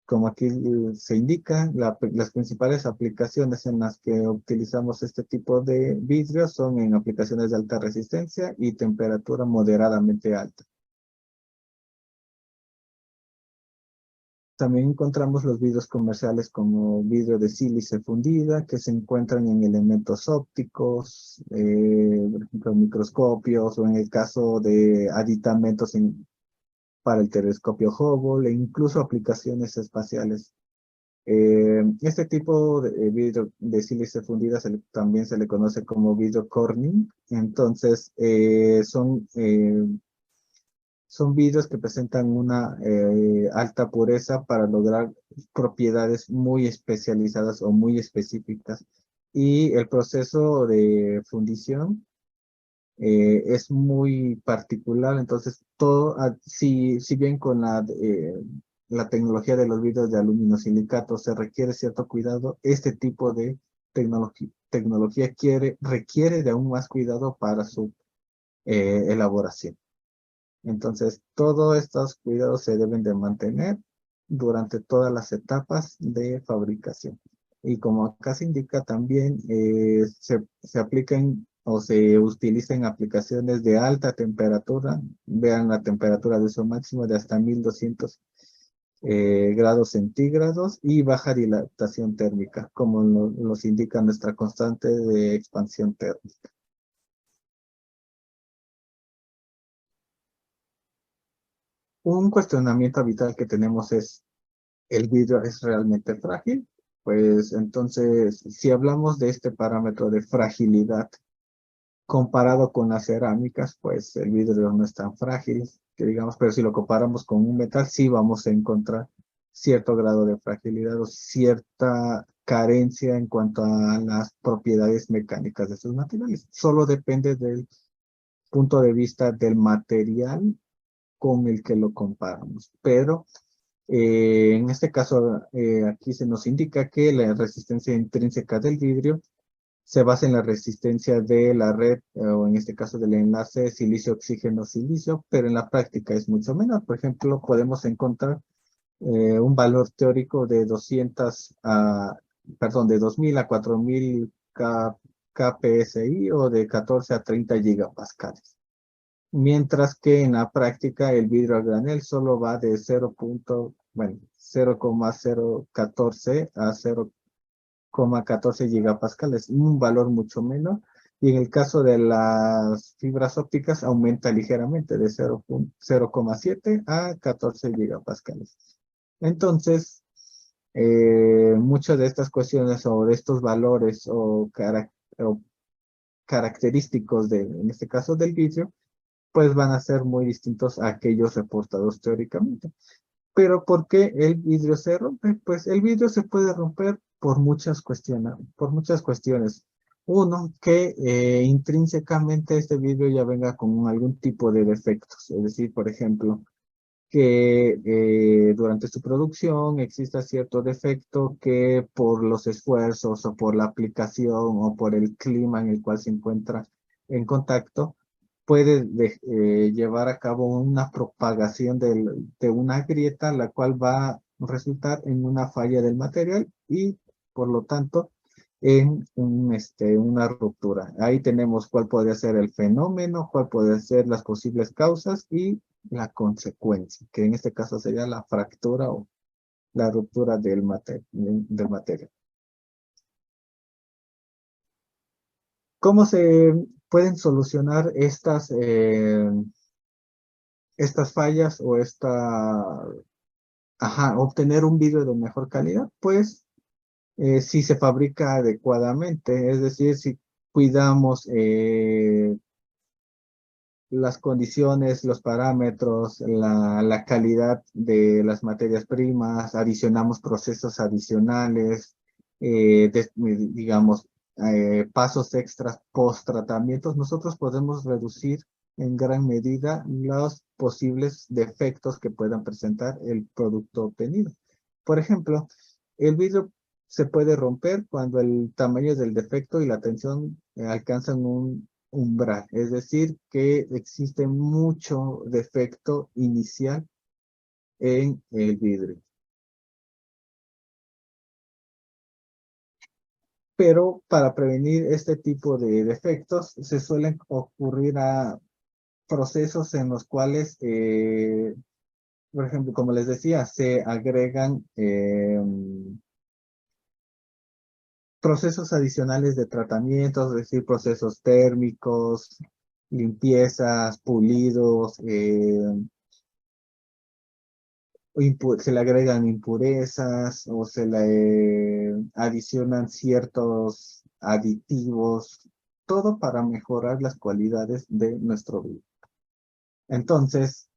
como aquí se indica, las principales aplicaciones en las que utilizamos este tipo de vidrios son en aplicaciones de alta resistencia y temperatura moderadamente alta. También encontramos los vidrios comerciales como vidrio de sílice fundida, que se encuentran en elementos ópticos, por ejemplo, microscopios, o en el caso de aditamentos para el telescopio Hubble, e incluso aplicaciones espaciales. Este tipo de vidrio de sílice fundida también se le conoce como vidrio Corning. Entonces, son vidrios que presentan una alta pureza para lograr propiedades muy especializadas o muy específicas. Y el proceso de fundición es muy particular. Entonces, si bien con la tecnología de los vidrios de aluminosilicato se requiere cierto cuidado, este tipo de tecnología requiere de aún más cuidado para su elaboración. Entonces, todos estos cuidados se deben de mantener durante todas las etapas de fabricación. Y como acá se indica también, se aplican o se utilizan aplicaciones de alta temperatura. Vean la temperatura de uso máximo de hasta 1200 grados centígrados y baja dilatación térmica, como nos indica nuestra constante de expansión térmica. Un cuestionamiento habitual que tenemos es, ¿el vidrio es realmente frágil? Pues entonces, si hablamos de este parámetro de fragilidad comparado con las cerámicas, pues el vidrio no es tan frágil, que digamos, pero si lo comparamos con un metal, sí vamos a encontrar cierto grado de fragilidad o cierta carencia en cuanto a las propiedades mecánicas de estos materiales. Solo depende del punto de vista del material con el que lo comparamos. Pero en este caso, aquí se nos indica que la resistencia intrínseca del vidrio se basa en la resistencia de la red, o en este caso del enlace silicio-oxígeno-silicio, pero en la práctica es mucho menor. Por ejemplo, podemos encontrar un valor teórico de 2000 a 4000 kPSI o de 14 a 30 gigapascales. Mientras que en la práctica el vidrio a granel solo va de 0,014 a 0,14 gigapascales, un valor mucho menor. Y en el caso de las fibras ópticas aumenta ligeramente de 0,7 a 14 gigapascales. Entonces, muchas de estas cuestiones o de estos valores o característicos en este caso del vidrio, pues van a ser muy distintos a aquellos reportados teóricamente. Pero ¿por qué el vidrio se rompe? Pues el vidrio se puede romper por muchas cuestiones. Uno, que intrínsecamente este vidrio ya venga con algún tipo de defectos. Es decir, por ejemplo, que durante su producción exista cierto defecto que por los esfuerzos o por la aplicación o por el clima en el cual se encuentra en contacto, puede llevar a cabo una propagación de una grieta, la cual va a resultar en una falla del material y, por lo tanto, en una ruptura. Ahí tenemos cuál podría ser el fenómeno, cuál pueden ser las posibles causas y la consecuencia, que en este caso sería la fractura o la ruptura del material. ¿Cómo se pueden solucionar estas fallas o obtener un vidrio de mejor calidad? Pues si se fabrica adecuadamente, es decir, si cuidamos las condiciones, los parámetros, la calidad de las materias primas, adicionamos procesos adicionales, digamos, pasos extras post tratamientos, nosotros podemos reducir en gran medida los posibles defectos que puedan presentar el producto obtenido. Por ejemplo, el vidrio se puede romper cuando el tamaño del defecto y la tensión alcanzan un umbral, es decir, que existe mucho defecto inicial en el vidrio. Pero para prevenir este tipo de defectos se suelen ocurrir a procesos en los cuales, por ejemplo, como les decía, se agregan procesos adicionales de tratamientos, es decir, procesos térmicos, limpiezas, pulidos, se le agregan impurezas o se le adicionan ciertos aditivos, todo para mejorar las cualidades de nuestro vidrio. Entonces,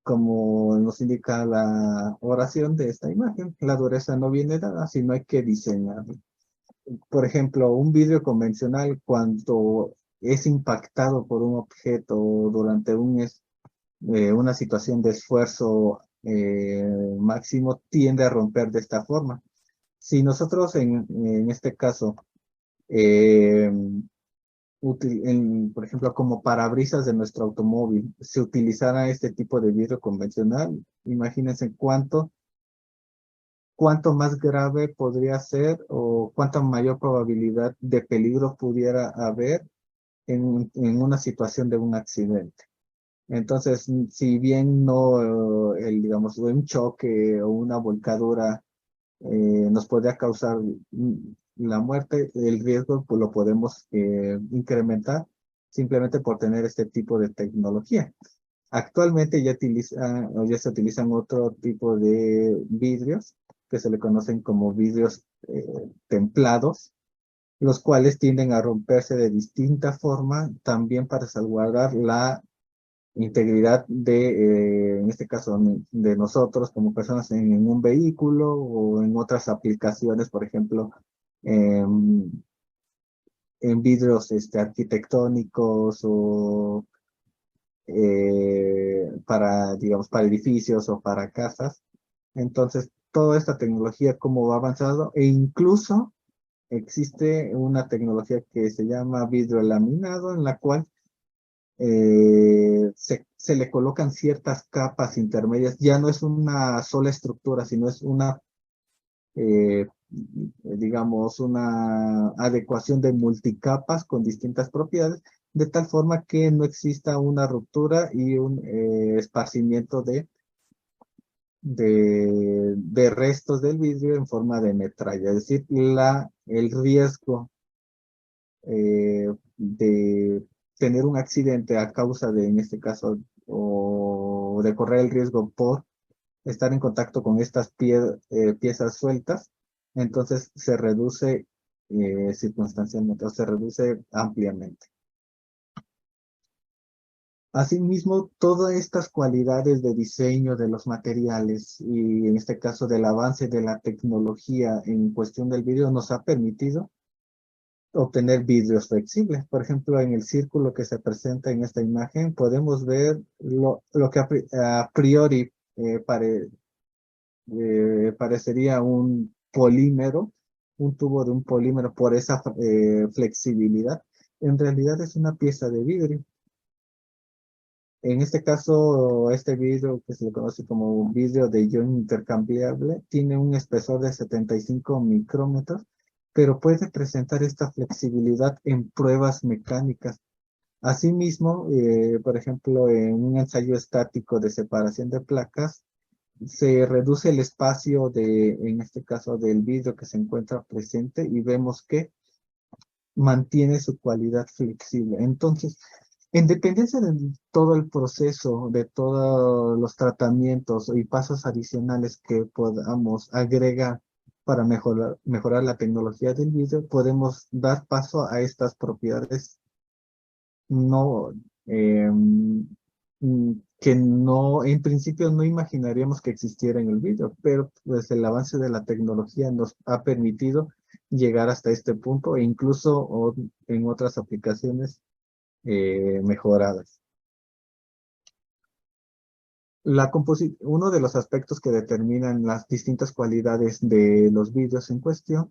como nos indica la oración de esta imagen, la dureza no viene dada, sino hay que diseñarla. Por ejemplo, un vidrio convencional, cuando es impactado por un objeto durante una situación de esfuerzo máximo, tiende a romper de esta forma. Si nosotros en este caso, eh, por ejemplo, como parabrisas de nuestro automóvil, se utilizara este tipo de vidrio convencional, imagínense cuánto más grave podría ser o cuánta mayor probabilidad de peligro pudiera haber en una situación de un accidente. Entonces, si bien no, digamos, un choque o una volcadura nos podría causar la muerte, el riesgo pues, lo podemos incrementar simplemente por tener este tipo de tecnología. Actualmente ya se utilizan otro tipo de vidrios que se le conocen como vidrios templados, los cuales tienden a romperse de distinta forma también para salvaguardar la integridad en este caso, de nosotros como personas en un vehículo o en otras aplicaciones, por ejemplo, en, en vidrios arquitectónicos o para, digamos, para edificios o para casas. Entonces, toda esta tecnología, cómo va avanzando, e incluso existe una tecnología que se llama vidrio laminado, en la cual se le colocan ciertas capas intermedias. Ya no es una sola estructura, sino es digamos, una adecuación de multicapas con distintas propiedades, de tal forma que no exista una ruptura y un esparcimiento de restos del vidrio en forma de metralla. Es decir, el riesgo de tener un accidente a causa de, en este caso, o de correr el riesgo por estar en contacto con estas piezas sueltas, entonces se reduce circunstancialmente o se reduce ampliamente. Asimismo, todas estas cualidades de diseño de los materiales y en este caso del avance de la tecnología en cuestión del vidrio nos ha permitido obtener vidrios flexibles. Por ejemplo, en el círculo que se presenta en esta imagen podemos ver lo que a priori parecería un polímero, un tubo de un polímero por esa flexibilidad. En realidad es una pieza de vidrio. En este caso, este vidrio que se le conoce como vidrio de ion intercambiable tiene un espesor de 75 micrómetros, pero puede presentar esta flexibilidad en pruebas mecánicas. Asimismo, por ejemplo, en un ensayo estático de separación de placas, se reduce el espacio en este caso, del vidrio que se encuentra presente y vemos que mantiene su cualidad flexible. Entonces, en dependencia de todo el proceso, de todos los tratamientos y pasos adicionales que podamos agregar para mejorar la tecnología del vidrio, podemos dar paso a estas propiedades no, que no, en principio no imaginaríamos que existiera en el vidrio, pero pues el avance de la tecnología nos ha permitido llegar hasta este punto e incluso en otras aplicaciones mejoradas. Uno de los aspectos que determinan las distintas cualidades de los vidrios en cuestión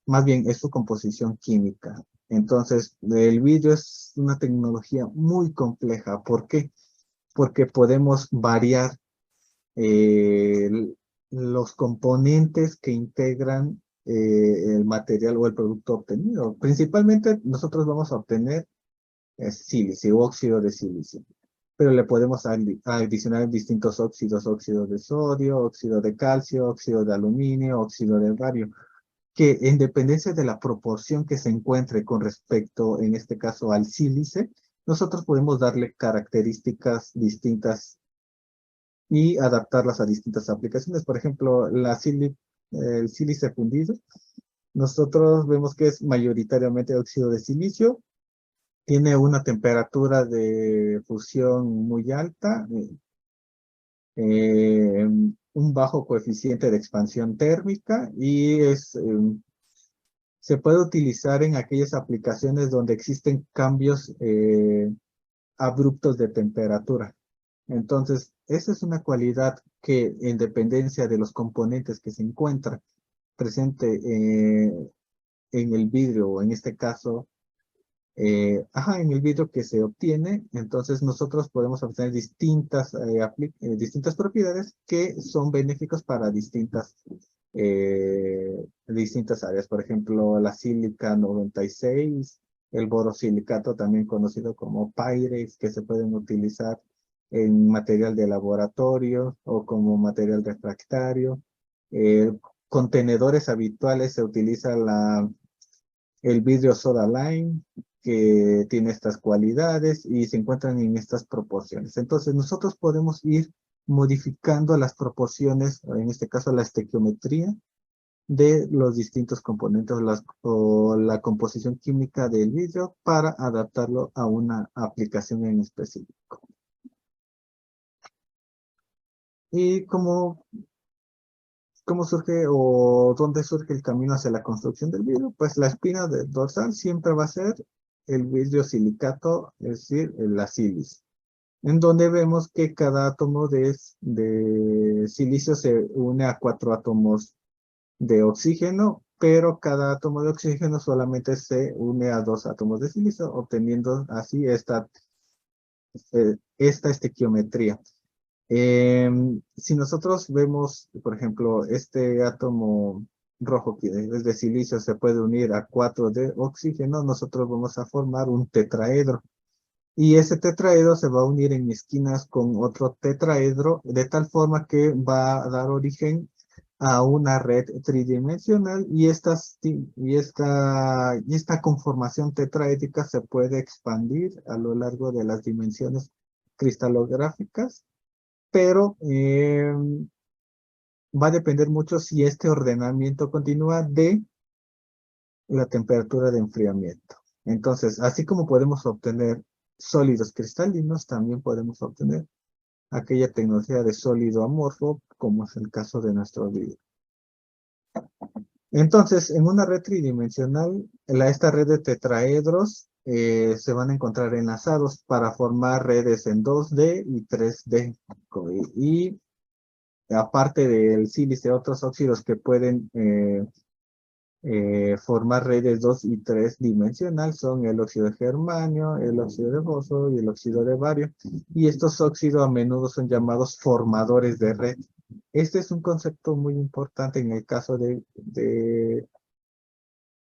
más bien, es su composición química. Entonces, el vidrio es una tecnología muy compleja. ¿Por qué? Porque podemos variar los componentes que integran el material o el producto obtenido. Principalmente, nosotros vamos a obtener silicio, óxido de silicio, pero le podemos adicionar distintos óxidos, óxido de sodio, óxido de calcio, óxido de aluminio, óxido de bario, que en dependencia de la proporción que se encuentre con respecto, en este caso, al sílice, nosotros podemos darle características distintas y adaptarlas a distintas aplicaciones. Por ejemplo, el sílice fundido, nosotros vemos que es mayoritariamente óxido de silicio, tiene una temperatura de fusión muy alta, un bajo coeficiente de expansión térmica y se puede utilizar en aquellas aplicaciones donde existen cambios abruptos de temperatura. Entonces, esa es una cualidad que en dependencia de los componentes que se encuentran presente en el vidrio, o en este caso, en el vidrio que se obtiene, entonces nosotros podemos obtener distintas propiedades que son benéficas para distintas áreas. Por ejemplo, la sílica 96, el borosilicato, también conocido como Pyrex, que se pueden utilizar en material de laboratorio o como material refractario. Contenedores habituales se utiliza el vidrio soda lime, que tiene estas cualidades y se encuentran en estas proporciones. Entonces nosotros podemos ir modificando las proporciones, en este caso la estequiometría, de los distintos componentes o la composición química del vidrio para adaptarlo a una aplicación en específico. Y cómo surge o dónde surge el camino hacia la construcción del vidrio, pues la espina dorsal siempre va a ser el vidrio silicato, es decir, la sílice, en donde vemos que cada átomo de silicio se une a 4 átomos de oxígeno, pero cada átomo de oxígeno solamente se une a 2 átomos de silicio, obteniendo así esta estequiometría. Si nosotros vemos, por ejemplo, este átomo rojo que es de silicio se puede unir a 4 de oxígeno, nosotros vamos a formar un tetraedro. Y ese tetraedro se va a unir en esquinas con otro tetraedro, de tal forma que va a dar origen a una red tridimensional, y esta conformación tetraédrica se puede expandir a lo largo de las dimensiones cristalográficas, pero va a depender mucho si este ordenamiento continúa de la temperatura de enfriamiento. Entonces, así como podemos obtener sólidos cristalinos, también podemos obtener aquella tecnología de sólido amorfo, como es el caso de nuestro vidrio. Entonces, en una red tridimensional, esta red de tetraedros se van a encontrar enlazados para formar redes en 2D y 3D. Y aparte del sílice, otros óxidos que pueden formar redes 2 y 3 dimensional son el óxido de germanio, el óxido de fósforo y el óxido de bario. Y estos óxidos a menudo son llamados formadores de red. Este es un concepto muy importante en el caso de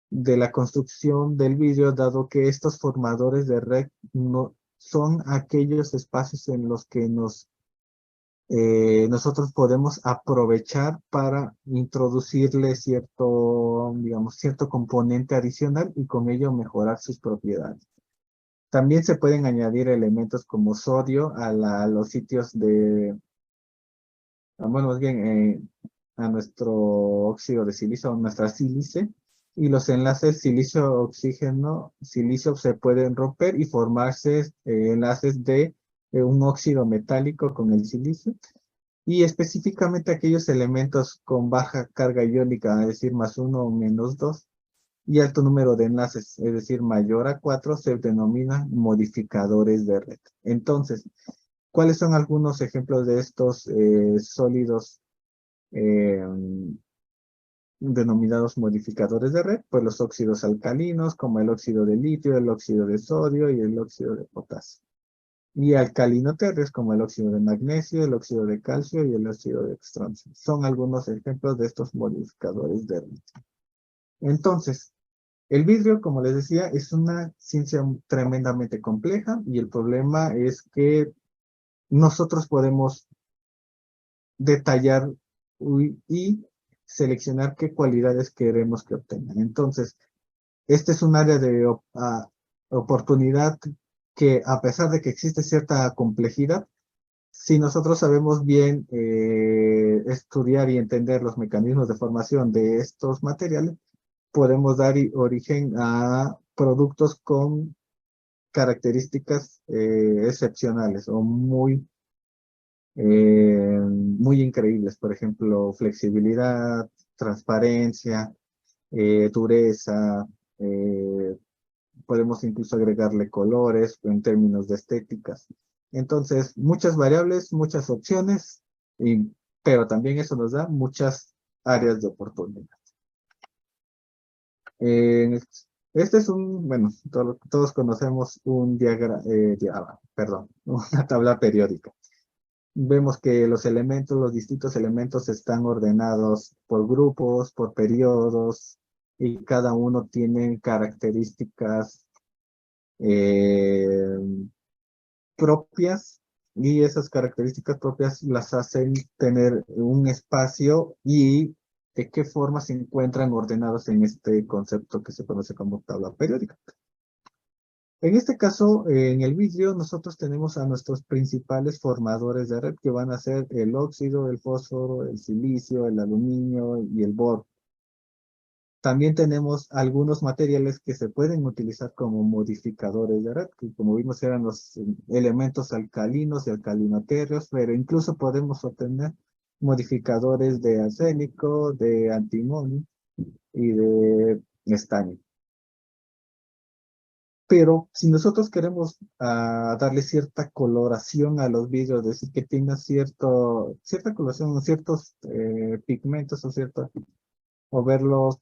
la construcción del vidrio, dado que estos formadores de red no son aquellos espacios en los que nosotros podemos aprovechar para introducirle cierto componente adicional y con ello mejorar sus propiedades. También se pueden añadir elementos como sodio a los sitios bueno, más bien a nuestro óxido de silicio, a nuestra sílice, y los enlaces silicio-oxígeno, silicio se pueden romper y formarse enlaces de un óxido metálico con el silicio. Y específicamente aquellos elementos con baja carga iónica, es decir, +1 o -2, y alto número de enlaces, es decir, mayor a 4, se denominan modificadores de red. Entonces, ¿cuáles son algunos ejemplos de estos sólidos eh, denominados modificadores de red? Pues los óxidos alcalinos, como el óxido de litio, el óxido de sodio y el óxido de potasio. Y alcalinoterres como el óxido de magnesio, el óxido de calcio y el óxido de estroncio. Son algunos ejemplos de estos modificadores de red. Entonces, el vidrio, como les decía, es una ciencia tremendamente compleja, y el problema es que nosotros podemos detallar y seleccionar qué cualidades queremos que obtengan. Entonces, este es un área de oportunidad que, a pesar de que existe cierta complejidad, si nosotros sabemos bien estudiar y entender los mecanismos de formación de estos materiales, podemos dar origen a productos con características excepcionales o muy increíbles. Por ejemplo, flexibilidad, transparencia, dureza. Podemos incluso agregarle colores en términos de estéticas. Entonces, muchas variables, muchas opciones, pero también eso nos da muchas áreas de oportunidad. Eh, este es bueno, todos conocemos un perdón, una tabla periódica. Vemos que los distintos elementos están ordenados por grupos, por periodos, y cada uno tiene características eh, propias, y esas características propias las hacen tener un espacio y de qué forma se encuentran ordenados en este concepto que se conoce como tabla periódica. En este caso, en el vidrio, nosotros tenemos a nuestros principales formadores de red que van a ser el óxido, el fósforo, el silicio, el aluminio y el boro. También tenemos algunos materiales que se pueden utilizar como modificadores de red, que como vimos eran los elementos alcalinos y alcalinoterros, pero incluso podemos obtener modificadores de arsénico, de antimonio y de estaño. Pero si nosotros queremos darle cierta coloración a los vidrios, decir que tenga cierta coloración, ciertos pigmentos o verlos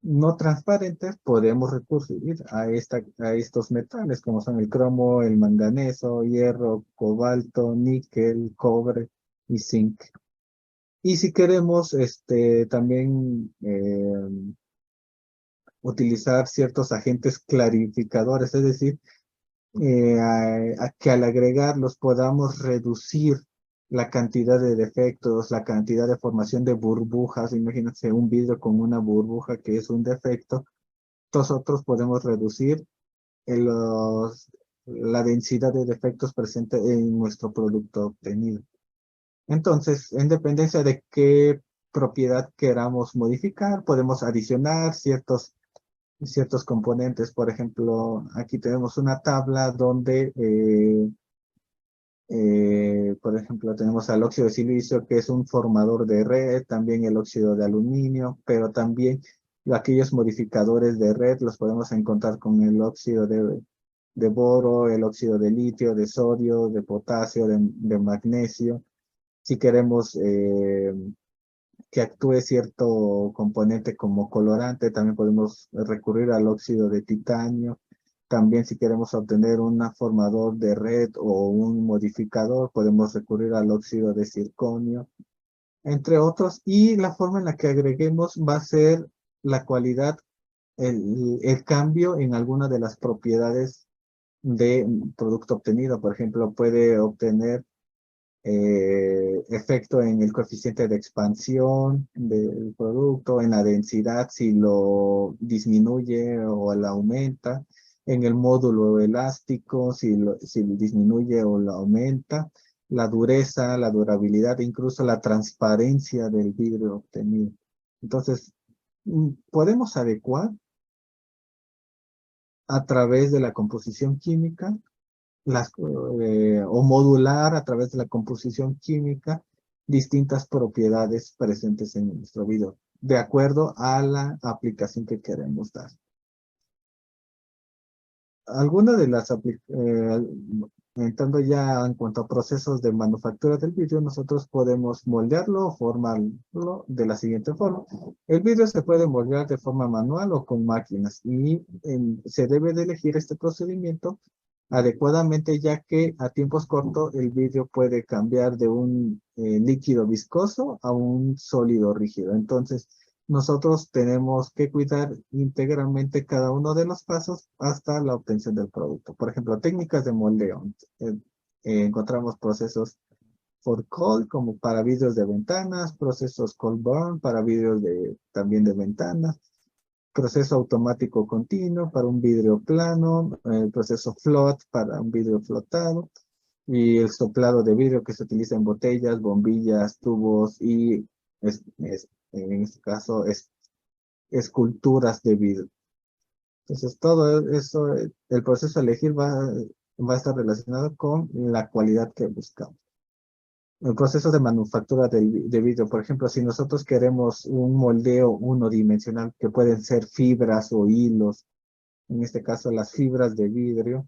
no transparentes, podemos recurrir a estos metales como son el cromo, el manganeso, hierro, cobalto, níquel, cobre y zinc. Y si queremos también utilizar ciertos agentes clarificadores, es decir, a que al agregarlos podamos reducir la cantidad de defectos, la cantidad de formación de burbujas. Imagínense un vidrio con una burbuja que es un defecto. Nosotros podemos reducir la densidad de defectos presente en nuestro producto obtenido. Entonces, en dependencia de qué propiedad queramos modificar, podemos adicionar ciertos componentes. Por ejemplo, aquí tenemos una tabla donde, por ejemplo, tenemos al óxido de silicio, que es un formador de red, también el óxido de aluminio, pero también aquellos modificadores de red los podemos encontrar con el óxido de boro, el óxido de litio, de sodio, de potasio, de magnesio. Si queremos que actúe cierto componente como colorante, también podemos recurrir al óxido de titanio. También si queremos obtener un formador de red o un modificador, podemos recurrir al óxido de circonio, entre otros. Y la forma en la que agreguemos va a ser la cualidad, el cambio en alguna de las propiedades de producto obtenido. Por ejemplo, puede obtener efecto en el coeficiente de expansión del producto, en la densidad si lo disminuye o la aumenta, en el módulo elástico si lo disminuye o lo aumenta, la dureza, la durabilidad, incluso la transparencia del vidrio obtenido. Entonces, podemos adecuar a través de la composición química o modular a través de la composición química distintas propiedades presentes en nuestro video, de acuerdo a la aplicación que queremos dar. Algunas de las entrando ya en cuanto a procesos de manufactura del vidrio, nosotros podemos moldearlo o formarlo de la siguiente forma. El vidrio se puede moldear de forma manual o con máquinas y se debe de elegir este procedimiento adecuadamente, ya que a tiempos cortos el vidrio puede cambiar de un líquido viscoso a un sólido rígido. Entonces, nosotros tenemos que cuidar íntegramente cada uno de los pasos hasta la obtención del producto. Por ejemplo, técnicas de moldeo. Encontramos procesos for cold como para vidrios de ventanas, procesos cold burn para vidrios también de ventanas, proceso automático continuo para un vidrio plano, el proceso float para un vidrio flotado y el soplado de vidrio que se utiliza en botellas, bombillas, tubos y en este caso esculturas de vidrio. Entonces todo eso, el proceso a elegir va a estar relacionado con la cualidad que buscamos. El proceso de manufactura de vidrio, por ejemplo, si nosotros queremos un moldeo unidimensional que pueden ser fibras o hilos, en este caso las fibras de vidrio,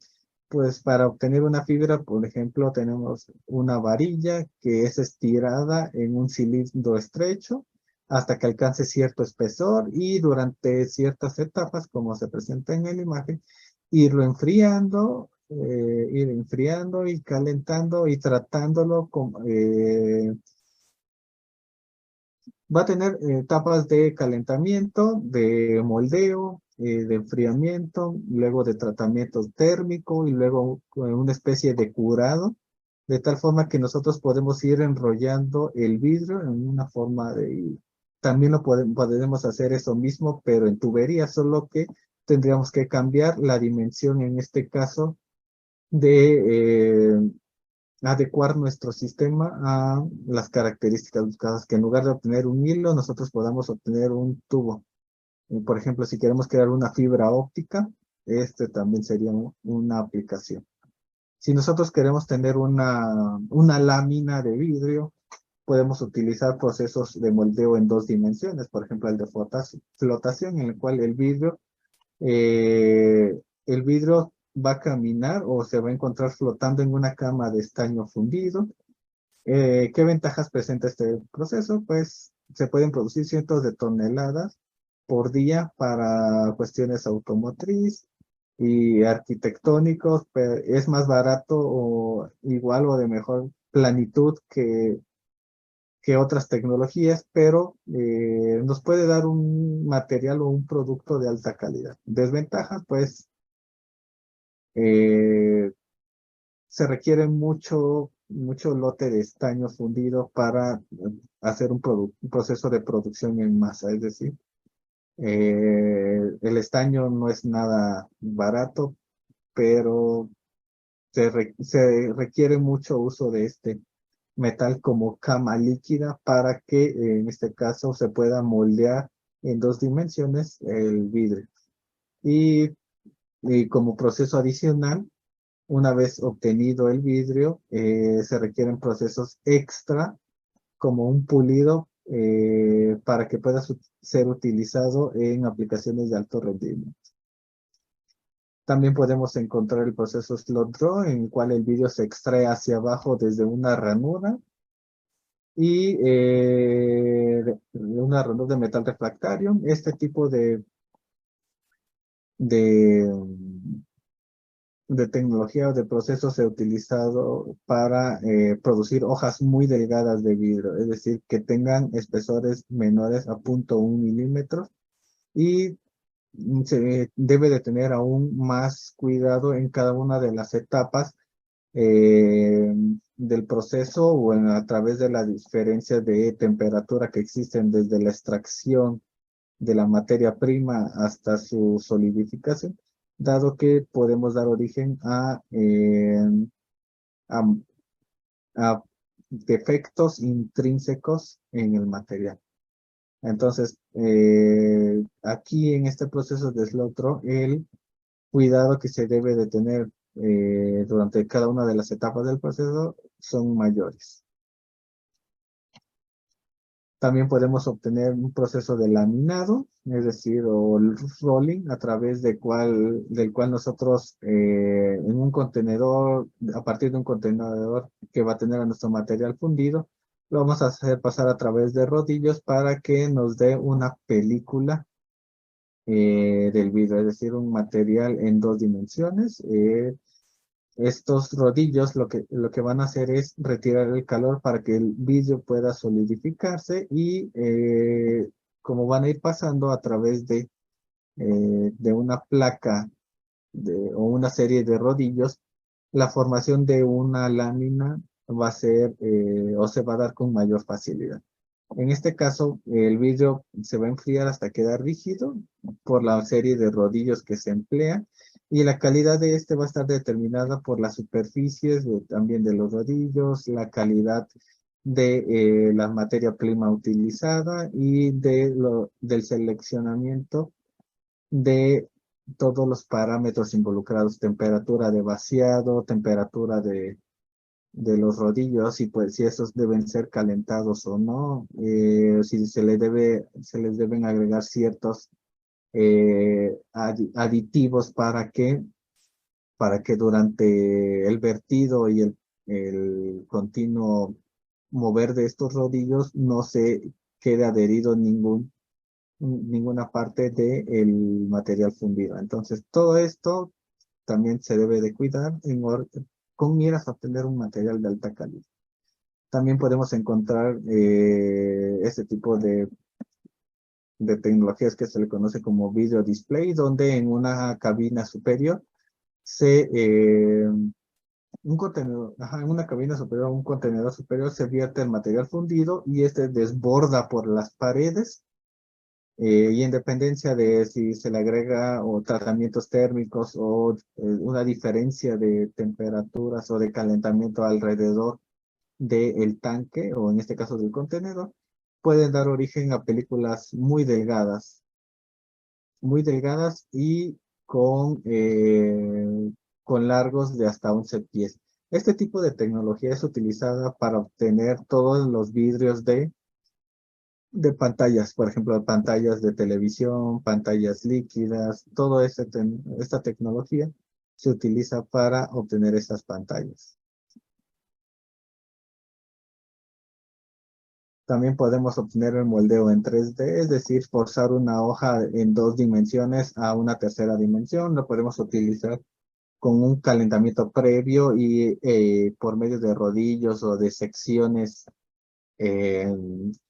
pues para obtener una fibra, por ejemplo, tenemos una varilla que es estirada en un cilindro estrecho hasta que alcance cierto espesor y durante ciertas etapas, como se presenta en la imagen, ir enfriando y calentando y tratándolo va a tener etapas de calentamiento, de moldeo, de enfriamiento, luego de tratamiento térmico y luego una especie de curado, de tal forma que nosotros podemos ir enrollando el vidrio en una forma de... También podemos hacer eso mismo, pero en tubería, solo que tendríamos que cambiar la dimensión, en este caso, de adecuar nuestro sistema a las características buscadas, que en lugar de obtener un hilo, nosotros podamos obtener un tubo. Por ejemplo, si queremos crear una fibra óptica, este también sería una aplicación. Si nosotros queremos tener una lámina de vidrio, podemos utilizar procesos de moldeo en dos dimensiones, por ejemplo, el de flotación, en el cual el vidrio va a caminar o se va a encontrar flotando en una cama de estaño fundido. ¿Qué ventajas presenta este proceso? Pues se pueden producir cientos de toneladas por día para cuestiones automotriz y arquitectónicos, pero es más barato o igual o de mejor planitud que otras tecnologías, pero nos puede dar un material o un producto de alta calidad. Desventajas, pues eh, se requiere mucho lote de estaño fundido para hacer un proceso de producción en masa. Es decir, el estaño no es nada barato, pero se requiere mucho uso de este metal como cama líquida para que en este caso se pueda moldear en dos dimensiones el vidrio. Y, y como proceso adicional, una vez obtenido el vidrio, se requieren procesos extra como un pulido para que pueda ser utilizado en aplicaciones de alto rendimiento. También podemos encontrar el proceso slot draw, en el cual el vidrio se extrae hacia abajo desde una ranura y una ranura de metal refractario. Este tipo de, de tecnología o de proceso se ha utilizado para producir hojas muy delgadas de vidrio, es decir, que tengan espesores menores a 0,1 milímetros y se debe de tener aún más cuidado en cada una de las etapas eh, del proceso o a través de las diferencias de temperatura que existen desde la extracción de la materia prima hasta su solidificación, dado que podemos dar origen a, a defectos intrínsecos en el material. Entonces, aquí en este proceso de slot draw, el cuidado que se debe de tener durante cada una de las etapas del proceso son mayores. También podemos obtener un proceso de laminado, es decir, o el rolling, a través del cual nosotros en un contenedor, a partir de un contenedor que va a tener a nuestro material fundido, lo vamos a hacer pasar a través de rodillos para que nos dé una película del vidrio, es decir, un material en dos dimensiones. Estos rodillos lo que van a hacer es retirar el calor para que el vidrio pueda solidificarse y como van a ir pasando a través de una placa o una serie de rodillos, la formación de una lámina va a ser o se va a dar con mayor facilidad. En este caso, el vidrio se va a enfriar hasta quedar rígido por la serie de rodillos que se emplean y la calidad de este va a estar determinada por las superficies también de los rodillos, la calidad de la materia prima utilizada y del seleccionamiento de todos los parámetros involucrados, temperatura de vaciado, temperatura de los rodillos y pues si esos deben ser calentados o no, si se les deben agregar ciertos aditivos para que durante el vertido y el continuo mover de estos rodillos no se quede adherido ninguna parte del material fundido. Entonces, todo esto también se debe de cuidar con miras a obtener un material de alta calidad. También podemos encontrar este tipo de tecnologías que se le conoce como video display, donde en una cabina superior en una cabina superior, un contenedor superior, se vierte el material fundido y este desborda por las paredes y en dependencia de si se le agrega o tratamientos térmicos o una diferencia de temperaturas o de calentamiento alrededor del tanque o en este caso del contenedor, pueden dar origen a películas muy delgadas y con largos de hasta 11 pies. Este tipo de tecnología es utilizada para obtener todos los vidrios de pantallas, por ejemplo, pantallas de televisión, pantallas líquidas, esta tecnología se utiliza para obtener estas pantallas. También podemos obtener el moldeo en 3D, es decir, forzar una hoja en 2 dimensiones a una tercera dimensión. Lo podemos utilizar con un calentamiento previo y por medio de rodillos o de secciones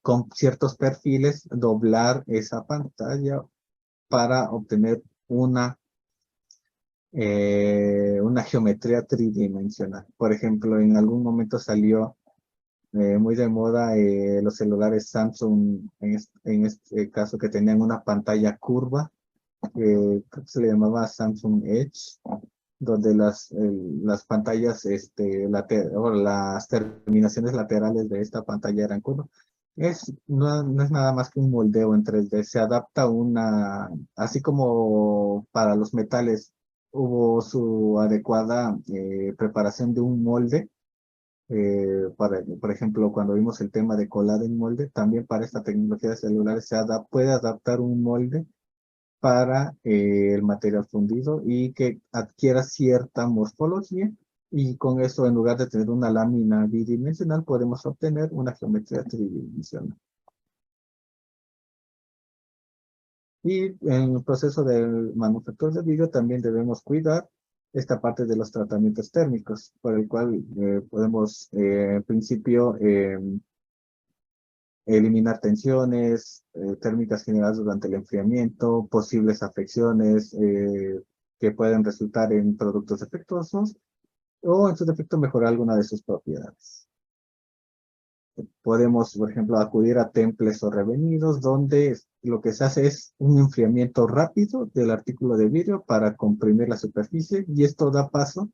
con ciertos perfiles, doblar esa pantalla para obtener una geometría tridimensional. Por ejemplo, en algún momento salió muy de moda los celulares Samsung, en este caso que tenían una pantalla curva, creo que se le llamaba Samsung Edge, donde las pantallas, o las terminaciones laterales de esta pantalla eran curvas. No es nada más que un moldeo en 3D, se adapta así como para los metales hubo su adecuada preparación de un molde, por ejemplo, cuando vimos el tema de colada en molde, también para esta tecnología de celulares puede adaptar un molde para el material fundido y que adquiera cierta morfología y con eso en lugar de tener una lámina bidimensional podemos obtener una geometría tridimensional. Y en el proceso del manufactura de vidrio también debemos cuidar esta parte de los tratamientos térmicos, por el cual podemos en principio eliminar tensiones térmicas generadas durante el enfriamiento, posibles afecciones que pueden resultar en productos defectuosos o en su defecto mejorar alguna de sus propiedades. Podemos, por ejemplo, acudir a temples o revenidos donde lo que se hace es un enfriamiento rápido del artículo de vidrio para comprimir la superficie y esto da paso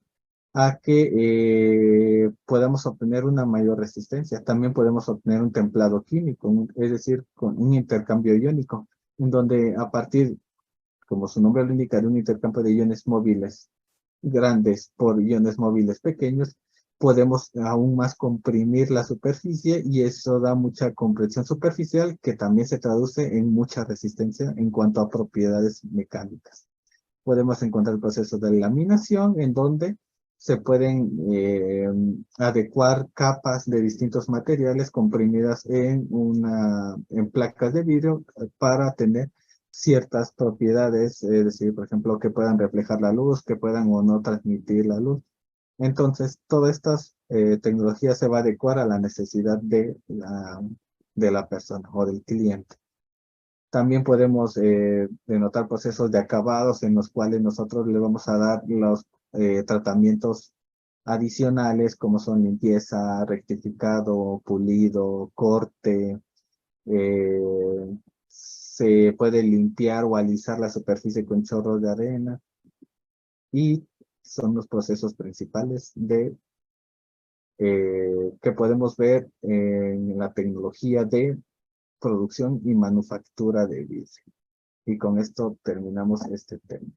a que podamos obtener una mayor resistencia. También podemos obtener un templado químico, es decir, con un intercambio iónico, en donde a partir, como su nombre lo indica, de un intercambio de iones móviles grandes por iones móviles pequeños, podemos aún más comprimir la superficie y eso da mucha compresión superficial que también se traduce en mucha resistencia en cuanto a propiedades mecánicas. Podemos encontrar el proceso de laminación en donde se pueden adecuar capas de distintos materiales comprimidas en placas de vidrio para tener ciertas propiedades, es decir, por ejemplo, que puedan reflejar la luz, que puedan o no transmitir la luz. Entonces, todas estas tecnologías se va a adecuar a la necesidad de la persona o del cliente. También podemos denotar procesos de acabados en los cuales nosotros le vamos a dar los tratamientos adicionales como son limpieza, rectificado, pulido, corte. Se puede limpiar o alisar la superficie con chorros de arena y son los procesos principales que podemos ver en la tecnología de producción y manufactura de vidrio. Y con esto terminamos este tema.